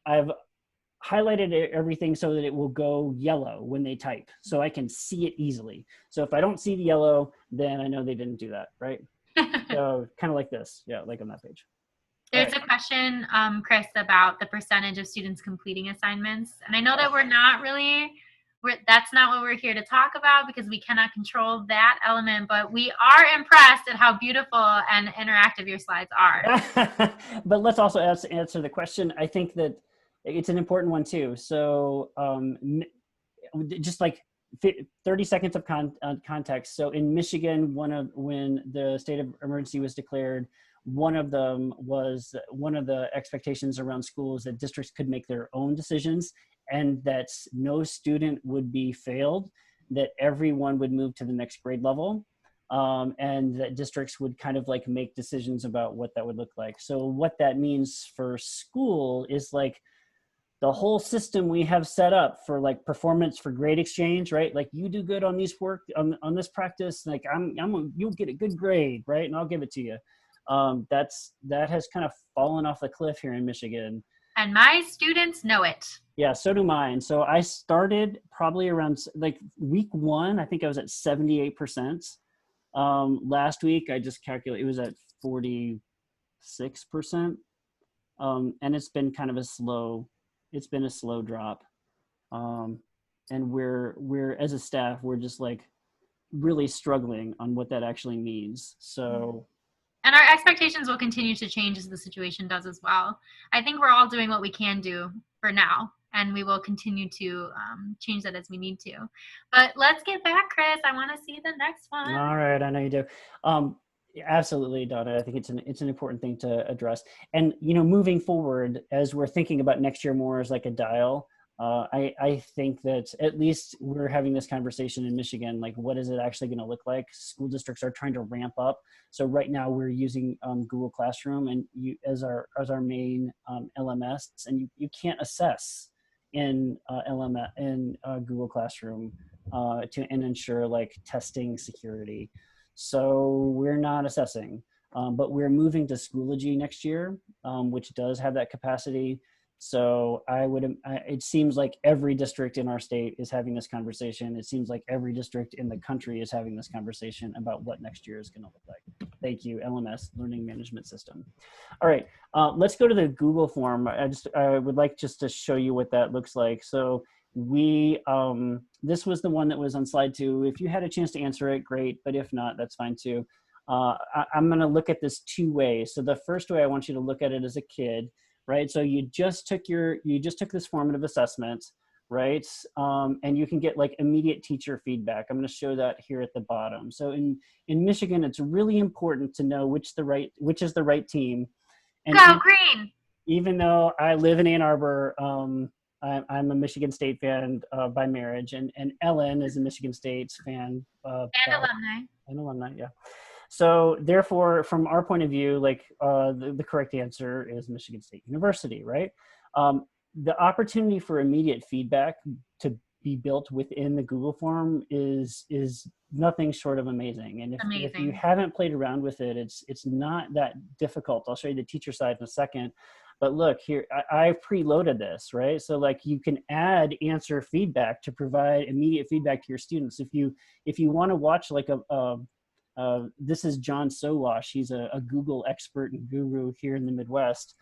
I've highlighted everything so that it will go yellow when they type, so I can see it easily. So if I don't see the yellow, then I know they didn't do that, right? So kind of like this, yeah, like on that page. There's a question, Chris, about the percentage of students completing assignments, and I know that that's not what we're here to talk about because we cannot control that element, but we are impressed at how beautiful and interactive your slides are. But let's also answer the question. I think that it's an important one too. So just like 30 seconds of context. So in Michigan, when the state of emergency was declared, one of the expectations around schools that districts could make their own decisions and that no student would be failed, that everyone would move to the next grade level, and that districts would kind of like make decisions about what that would look like. So what that means for school is like the whole system we have set up for like performance for grade exchange, right? Like you do good on these on this practice, like you'll get a good grade, right? And I'll give it to you. that has kind of fallen off the cliff here in Michigan. And my students know it. Yeah, so do mine. So I started probably around like week 1, I think I was at 78%. Last week I just calculated, it was at 46%. And it's been kind of a slow drop. And we're as a staff, we're just like really struggling on what that actually means. So. And our expectations will continue to change as the situation does as well. I think we're all doing what we can do for now, and we will continue to change that as we need to. But let's get back, Chris. I want to see the next one. All right, I know you do. Absolutely, Donna. I think it's an important thing to address. And moving forward, as we're thinking about next year more as like a dial, I think that at least we're having this conversation in Michigan, like what is it actually going to look like? School districts are trying to ramp up. So right now we're using Google Classroom and as our main LMS, and you can't assess in Google Classroom and ensure like testing security. So we're not assessing, but we're moving to Schoology next year, which does have that capacity. So it seems like every district in our state is having this conversation. It seems like every district in the country is having this conversation about what next year is going to look like. Thank you, LMS, Learning Management System. All right, let's go to the Google form. I would like just to show you what that looks like. So this was the one that was on slide 2. If you had a chance to answer it, great. But if not, that's fine too. I'm going to look at this 2 ways. So the first way I want you to look at it as a kid. Right, so you just took this formative assessment, right? And you can get like immediate teacher feedback. I'm going to show that here at the bottom. So in Michigan, it's really important to know which is the right team. And go green! Even though I live in Ann Arbor, I'm a Michigan State fan by marriage, and Ellen is a Michigan State fan. And alumni. And alumni, yeah. So therefore, from our point of view, like the correct answer is Michigan State University, right? The opportunity for immediate feedback to be built within the Google form is nothing short of amazing. And if you haven't played around with it, it's not that difficult. I'll show you the teacher side in a second. But look here, I've preloaded this, right? So like you can add answer feedback to provide immediate feedback to your students. If you want to watch like this is John Sowash. He's a Google expert and guru here in the Midwest.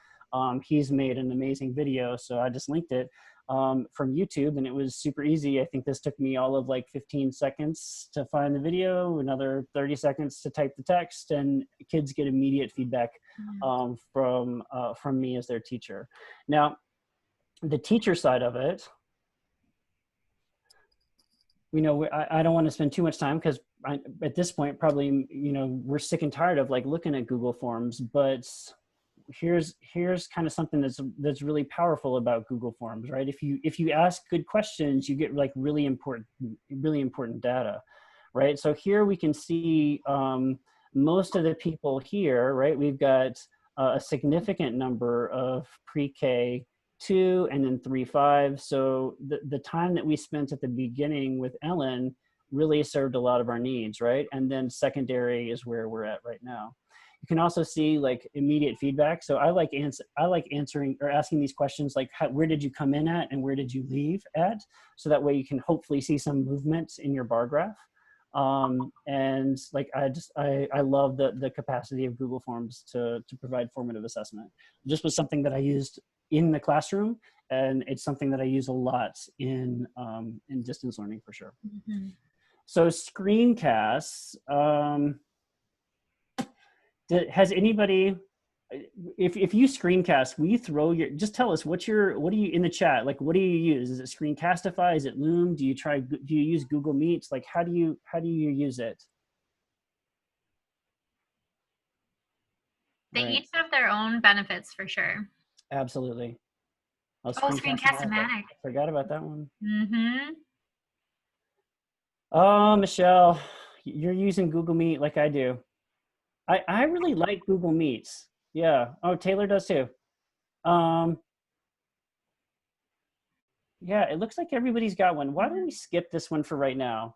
He's made an amazing video, so I just linked it from YouTube, and it was super easy. I think this took me all of like 15 seconds to find the video, another 30 seconds to type the text, and kids get immediate feedback from me as their teacher. Now, the teacher side of it, I don't want to spend too much time because at this point, probably, we're sick and tired of like looking at Google Forms, but here's kind of something that's really powerful about Google Forms, right? If you ask good questions, you get like really important data, right? So here we can see most of the people here, right? We've got a significant number of pre-K 2 and then 3-5. So the time that we spent at the beginning with Ellen really served a lot of our needs, right? And then secondary is where we're at right now. You can also see like immediate feedback. So I like answering or asking these questions like where did you come in at and where did you leave at? So that way you can hopefully see some movement in your bar graph. And like I love the capacity of Google Forms to provide formative assessment. This was something that I used in the classroom, and it's something that I use a lot in distance learning for sure. Mm-hmm. So Screencasts, has anybody, if you screencast, will you throw just tell us what do you in the chat, like what do you use? Is it Screencastify? Is it Loom? Do you use Google Meets? Like how do you use it? They each have their own benefits for sure. Absolutely. Screencastify. I forgot about that one. Mm-hmm. Oh, Michelle, you're using Google Meet like I do. I really like Google Meets. Yeah. Oh, Taylor does too. Yeah, it looks like everybody's got one. Why don't we skip this one for right now?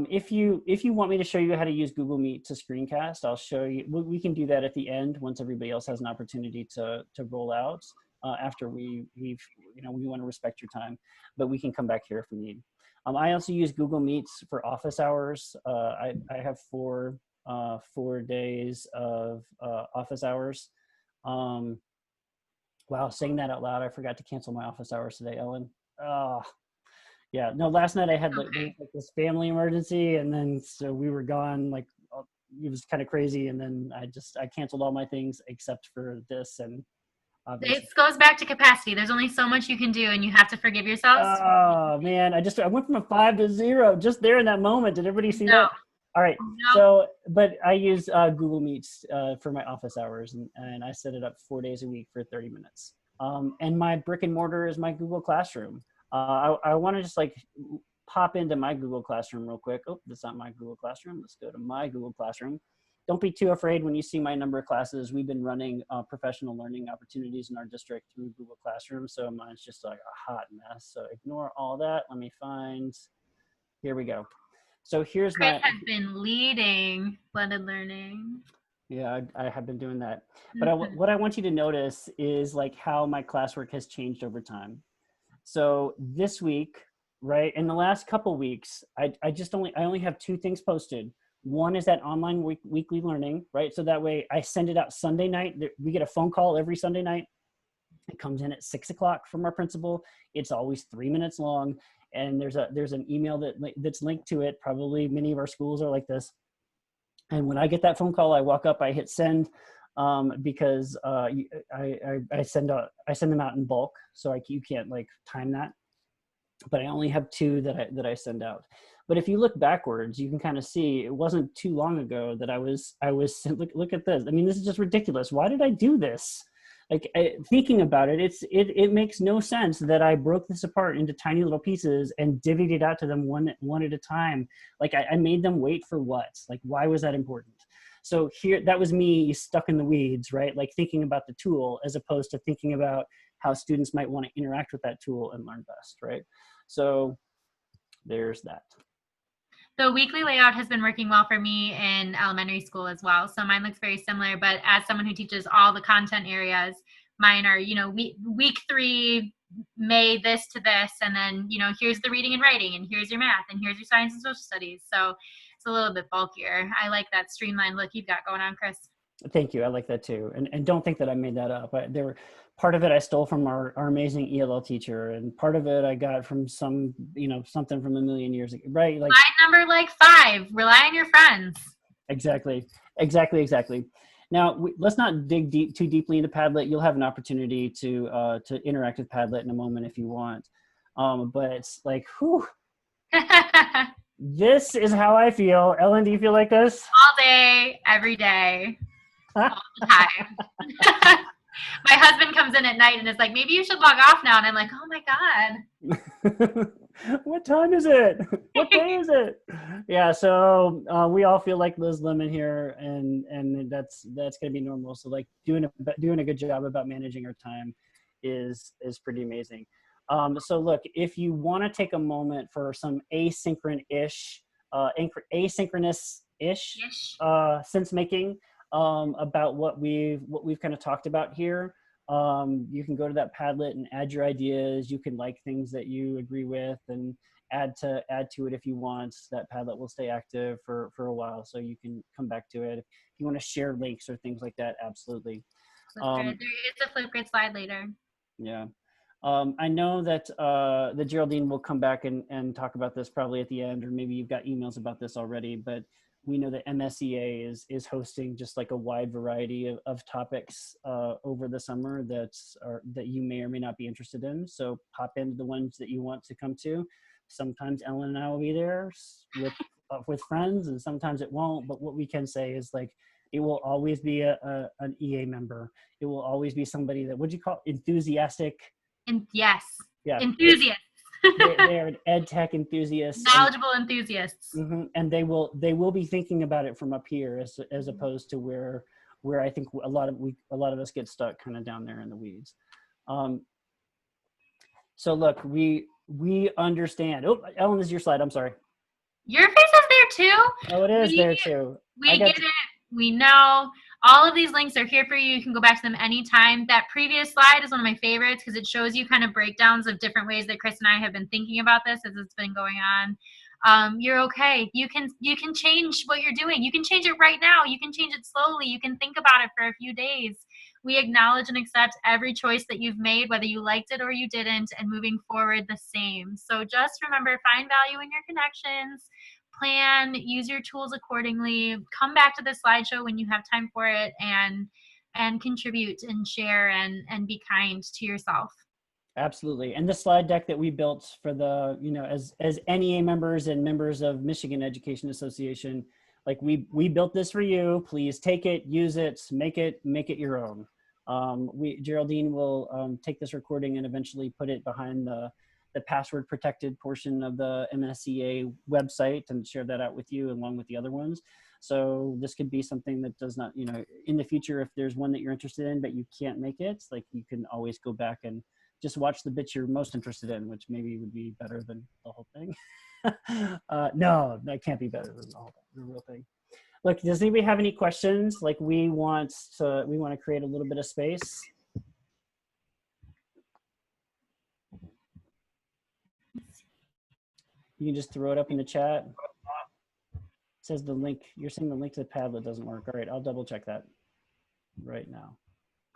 If you want me to show you how to use Google Meet to screencast, I'll show you. We can do that at the end once everybody else has an opportunity to roll out. After we want to respect your time, but we can come back here if we need. I also use Google Meets for office hours. I have 4 days of office hours. Wow, saying that out loud, I forgot to cancel my office hours today, Ellen. Yeah, no, last night I had like this family emergency, and then so we were gone, like it was kind of crazy, and then I canceled all my things except for this, and obviously. It goes back to capacity. There's only so much you can do, and you have to forgive yourselves. Oh man, I went from a 5 to 0 just there in that moment. Did everybody see that? All right. No. So, but I use Google Meets for my office hours, and I set it up 4 days a week for 30 minutes. And my brick and mortar is my Google Classroom. I want to just like pop into my Google Classroom real quick. Oh, that's not my Google Classroom. Let's go to my Google Classroom. Don't be too afraid when you see my number of classes. We've been running professional learning opportunities in our district through Google Classroom. So mine's just like a hot mess. So ignore all that. Let me find, here we go. So here's Chris has been leading blended learning. Yeah, I have been doing that. But what I want you to notice is like how my classwork has changed over time. So this week, right, in the last couple weeks, I only have 2 things posted. One is that online weekly learning, right? So that way I send it out Sunday night. We get a phone call every Sunday night. It comes in at 6 o'clock from our principal. It's always 3 minutes long. And there's an email that's linked to it. Probably many of our schools are like this. And when I get that phone call, I walk up, I hit send, because I send them out in bulk. So you can't like time that. But I only have 2 that I send out. But if you look backwards, you can kind of see it wasn't too long ago that I was look at this. I mean, this is just ridiculous. Why did I do this? Like thinking about it, it makes no sense that I broke this apart into tiny little pieces and divvied it out to them one at a time. Like I made them wait for what? Like, why was that important? So here, that was me stuck in the weeds, right? Like thinking about the tool as opposed to thinking about how students might want to interact with that tool and learn best, right? So there's that. The weekly layout has been working well for me in elementary school as well. So mine looks very similar, but as someone who teaches all the content areas, mine are, week 3, May this to this, and then, here's the reading and writing, and here's your math, and here's your science and social studies. So it's a little bit bulkier. I like that streamlined look you've got going on, Chris. Thank you. I like that too. And don't think that I made that up. Part of it I stole from our amazing ELL teacher, and part of it I got from something from a million years ago, right? Like number 5, rely on your friends. Exactly. Now let's not dig too deeply into Padlet. You'll have an opportunity to interact with Padlet in a moment if you want. But it's like, whew. This is how I feel. Ellen, do you feel like this? All day, every day, all the time. My husband comes in at night and is like, maybe you should log off now. And I'm like, oh my God. What time is it? What day is it? Yeah, so we all feel like Liz Lemon here, and that's going to be normal. So like doing a good job about managing our time is pretty amazing. So look, if you want to take a moment for some asynchronous-ish sense making about what we've kind of talked about here, you can go to that Padlet and add your ideas. You can like things that you agree with and add to it if you want. That Padlet will stay active for a while, so you can come back to it. If you want to share links or things like that, absolutely. There is a Flipgrid slide later. Yeah. I know that Geraldine will come back and talk about this probably at the end, or maybe you've got emails about this already, but we know that MSEA is hosting just like a wide variety of topics over the summer that you may or may not be interested in. So pop into the ones that you want to come to. Sometimes Ellen and I will be there with friends, and sometimes it won't. But what we can say is like, it will always be an EA member. It will always be somebody that, what'd you call it? Enthusiastic? Yes. Yeah. Enthusiasts. They're ed tech enthusiasts. Knowledgeable enthusiasts. Mm-hmm, and they will be thinking about it from up here as opposed to where I think a lot of us get stuck kind of down there in the weeds. So look, we understand. Oh, Ellen, this is your slide. I'm sorry. Your face is there too. Oh, it is there too. We get it. We know. All of these links are here for you. You can go back to them anytime. That previous slide is one of my favorites because it shows you kind of breakdowns of different ways that Chris and I have been thinking about this as it's been going on. You're okay. You can change what you're doing. You can change it right now. You can change it slowly. You can think about it for a few days. We acknowledge and accept every choice that you've made, whether you liked it or you didn't, and moving forward the same. So just remember, find value in your connections, plan, use your tools accordingly, come back to the slideshow when you have time for it, and contribute and share and be kind to yourself. Absolutely. And the slide deck that we built for the, you know, as NEA members and members of Michigan Education Association, like we built this for you. Please take it, use it, make it your own. Geraldine will take this recording and eventually put it behind the password protected portion of the MSEA website and share that out with you along with the other ones. So this could be something that does not, you know, in the future, if there's one that you're interested in, but you can't make it, like you can always go back and just watch the bits you're most interested in, which maybe would be better than the whole thing. No, that can't be better than the real thing. Look, does anybody have any questions? Like we want to create a little bit of space. You can just throw it up in the chat. It says the link, you're saying the link to the Padlet doesn't work. All right, I'll double check that right now.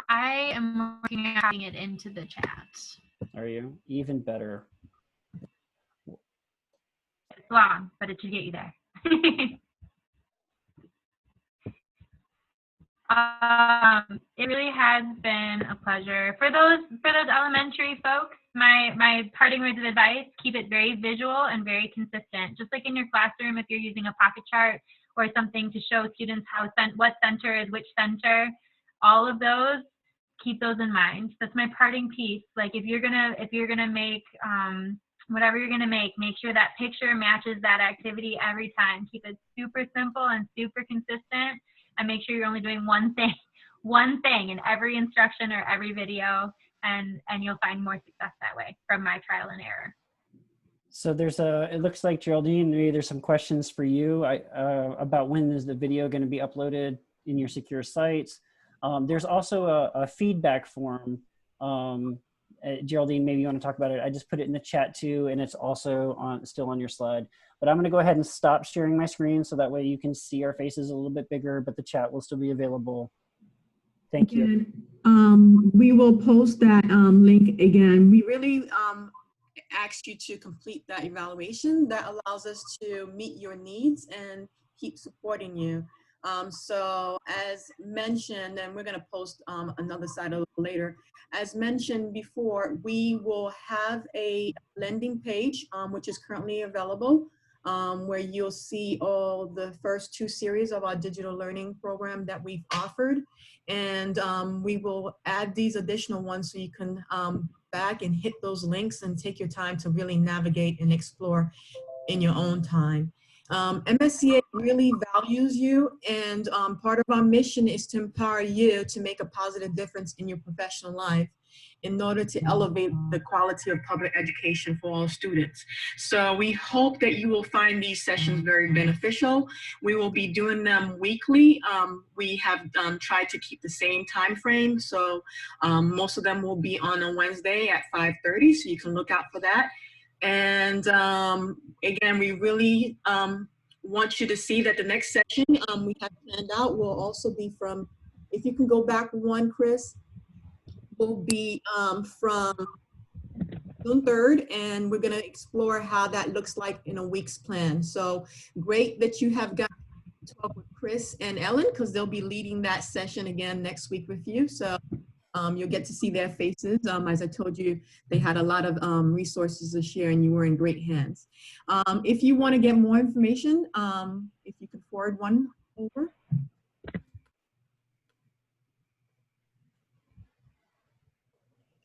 I am working on adding it into the chat. Are you? Even better. It's long, but it should get you there. It really has been a pleasure. For those elementary folks, my parting words of advice, keep it very visual and very consistent. Just like in your classroom, if you're using a pocket chart or something to show students what center is which center, all of those, keep those in mind. That's my parting piece. Like if you're gonna make whatever you're gonna make sure that picture matches that activity every time. Keep it super simple and super consistent, and make sure you're only doing one thing in every instruction or every video, and you'll find more success that way from my trial and error. So it looks like Geraldine, maybe there's some questions for you about when is the video going to be uploaded in your secure sites. There's also a feedback form. Geraldine, maybe you want to talk about it. I just put it in the chat too, and it's also still on your slide. But I'm going to go ahead and stop sharing my screen so that way you can see our faces a little bit bigger, but the chat will still be available. Thank you. We will post that link again. We really ask you to complete that evaluation. That allows us to meet your needs and keep supporting you. So as mentioned, and we're going to post another slide a little later, as mentioned before, we will have a landing page, which is currently available, where you'll see all the first 2 series of our digital learning program that we've offered. And we will add these additional ones so you can back and hit those links and take your time to really navigate and explore in your own time. MSEA really values you, and part of our mission is to empower you to make a positive difference in your professional life in order to elevate the quality of public education for all students. So we hope that you will find these sessions very beneficial. We will be doing them weekly. We have tried to keep the same time frame, so most of them will be on a Wednesday at 5:30, so you can look out for that. And again, we really want you to see that the next session we have planned out will also be from, if you can go back one, Chris, will be from June 3rd, and we're going to explore how that looks like in a week's plan. So great that you have got to talk with Chris and Ellen, because they'll be leading that session again next week with you. So you'll get to see their faces. As I told you, they had a lot of resources to share, and you were in great hands. If you want to get more information, if you could forward one over.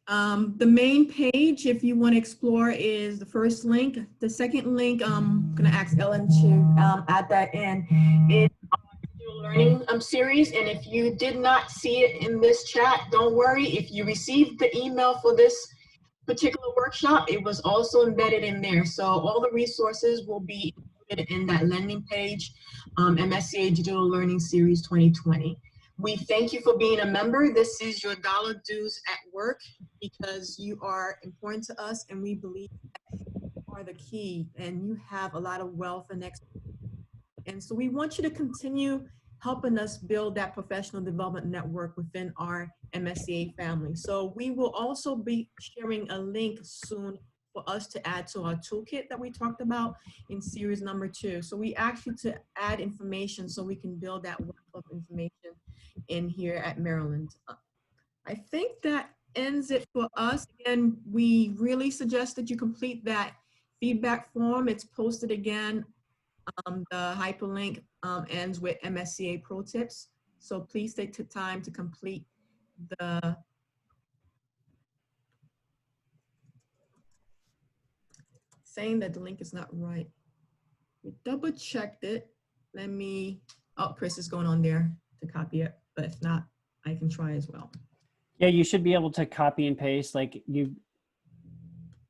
The main page, if you want to explore, is the first link. The second link, I'm going to ask Ellen to add that in. It's our learning series, and if you did not see it in this chat, don't worry. If you received the email for this particular workshop, it was also embedded in there. So all the resources will be included in that landing page, MSEA Digital Learning Series 2020. We thank you for being a member. This is your dollar dues at work because you are important to us and we believe you are the key and you have a lot of wealth and expertise. And so we want you to continue helping us build that professional development network within our MSEA family. So we will also be sharing a link soon for us to add to our toolkit that we talked about in series number 2. So we ask you to add information so we can build that wealth of information in here at Maryland. I think that ends it for us. And we really suggest that you complete that feedback form. It's posted again. The hyperlink ends with MSEA Protips. So please take the time to complete the saying that the link is not right. We double checked it. Let me, oh, Chris is going on there to copy it, but if not, I can try as well. Yeah, you should be able to copy and paste like you,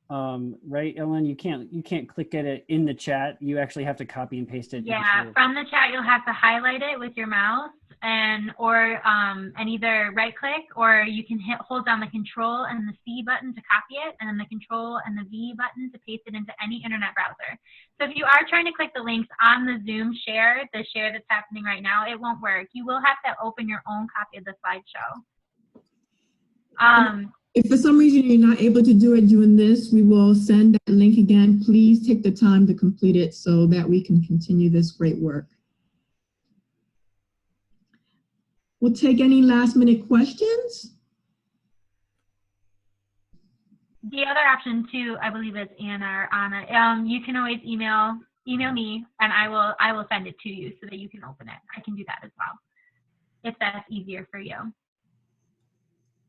right, Ellen? You can't click at it in the chat. You actually have to copy and paste it. Yeah, from the chat, you'll have to highlight it with your mouse and either right click or you can hold down the control and the C button to copy it and then the control and the V button to paste it into any internet browser. So if you are trying to click the links on the Zoom share, the share that's happening right now, it won't work. You will have to open your own copy of the slideshow. If for some reason you're not able to do it during this, we will send that link again. Please take the time to complete it so that we can continue this great work. We'll take any last minute questions. The other option too, I believe is Anna or Anna. You can always email me and I will send it to you so that you can open it. I can do that as well, if that's easier for you.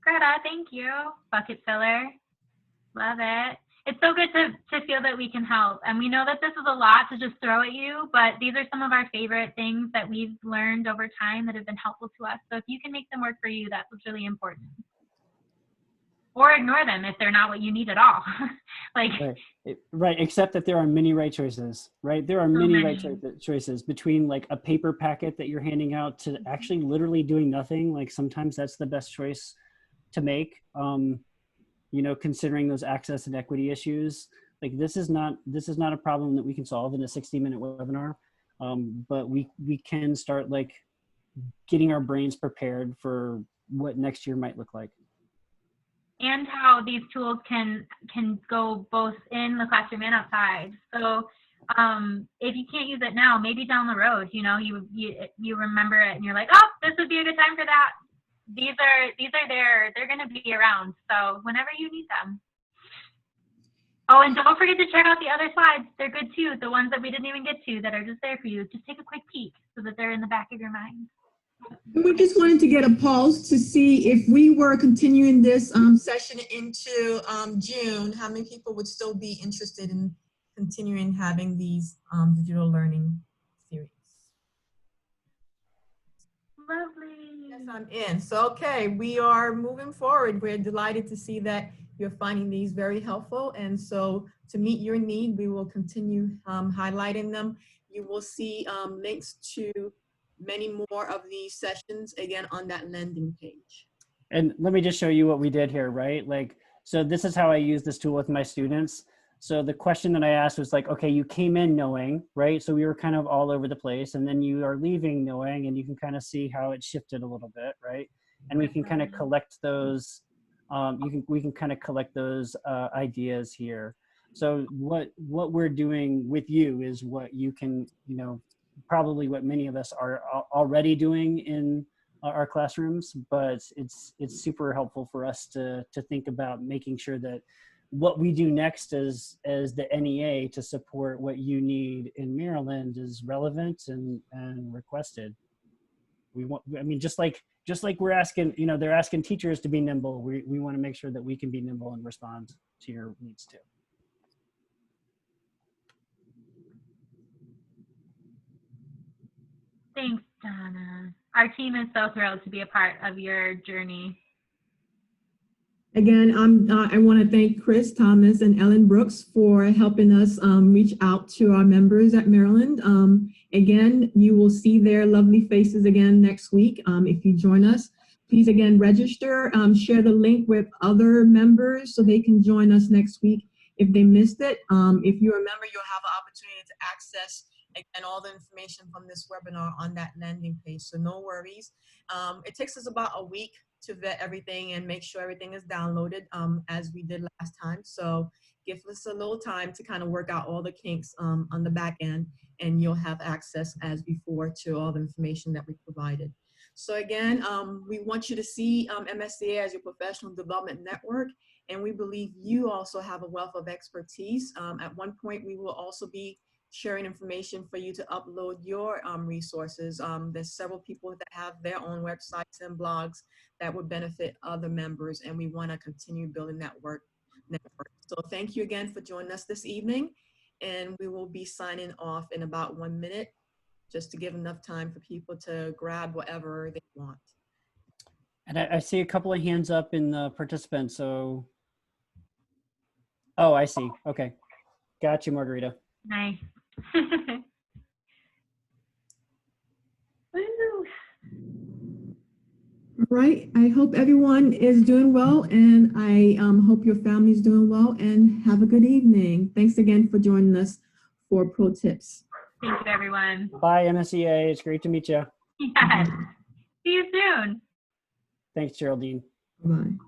Greta, thank you. Bucket filler. Love it. It's so good to feel that we can help. And we know that this is a lot to just throw at you, but these are some of our favorite things that we've learned over time that have been helpful to us. So if you can make them work for you, that's what's really important. Or ignore them if they're not what you need at all. Like right, except that there are many right choices, right? There are many right choices between like a paper packet that you're handing out to actually literally doing nothing. Like sometimes that's the best choice to make, you know, considering those access and equity issues. Like this is not a problem that we can solve in a 60-minute webinar, but we can start like getting our brains prepared for what next year might look like. And how these tools can go both in the classroom and outside. So if you can't use it now, maybe down the road, you know, you remember it and you're like, oh, this would be a good time for that. These are there, they're gonna be around. So whenever you need them. Oh, and don't forget to check out the other slides. They're good too. The ones that we didn't even get to that are just there for you. Just take a quick peek so that they're in the back of your mind. We just wanted to get a pulse to see if we were continuing this session into June, how many people would still be interested in continuing having these digital learning series. Lovely. Yes, I'm in. So, okay, we are moving forward. We're delighted to see that you're finding these very helpful. And so to meet your need, we will continue highlighting them. You will see links to many more of these sessions again on that landing page. And let me just show you what we did here, right? Like, so this is how I use this tool with my students. So the question that I asked was like, okay, you came in knowing, right? So we were kind of all over the place, and then you are leaving knowing, and you can kind of see how it shifted a little bit, right? And we can kind of collect those, we can kind of collect those ideas here. So what we're doing with you is what you can, you know, probably what many of us are already doing in our classrooms, but it's super helpful for us to think about making sure that what we do next as the NEA to support what you need in Maryland is relevant and requested. We want, I mean, just like we're asking, you know, they're asking teachers to be nimble. We want to make sure that we can be nimble and respond to your needs too. Thanks, Donna. Our team is so thrilled to be a part of your journey. Again, I want to thank Chris Thomas and Ellen Brooks for helping us reach out to our members at Maryland. Again, you will see their lovely faces again next week. If you join us, please again register, share the link with other members so they can join us next week if they missed it. If you're a member, you'll have an opportunity to access again all the information from this webinar on that landing page, so no worries. It takes us about a week to vet everything and make sure everything is downloaded as we did last time. So give us a little time to kind of work out all the kinks on the back end, and you'll have access as before to all the information that we provided. So again, we want you to see MSEA as your professional development network, and we believe you also have a wealth of expertise. At one point, we will also be sharing information for you to upload your resources. There's several people that have their own websites and blogs that would benefit other members, and we want to continue building that network. So thank you again for joining us this evening, and we will be signing off in about 1 minute, just to give enough time for people to grab whatever they want. And I see a couple of hands up in the participants, so. Oh, I see. Okay. Got you, Margarita. Nice. All right, I hope everyone is doing well, and I hope your family is doing well, and have a good evening. Thanks again for joining us for Protips. Thank you, everyone. Bye, MSEA. It's great to meet you. Yes. See you soon. Thanks, Geraldine. Bye.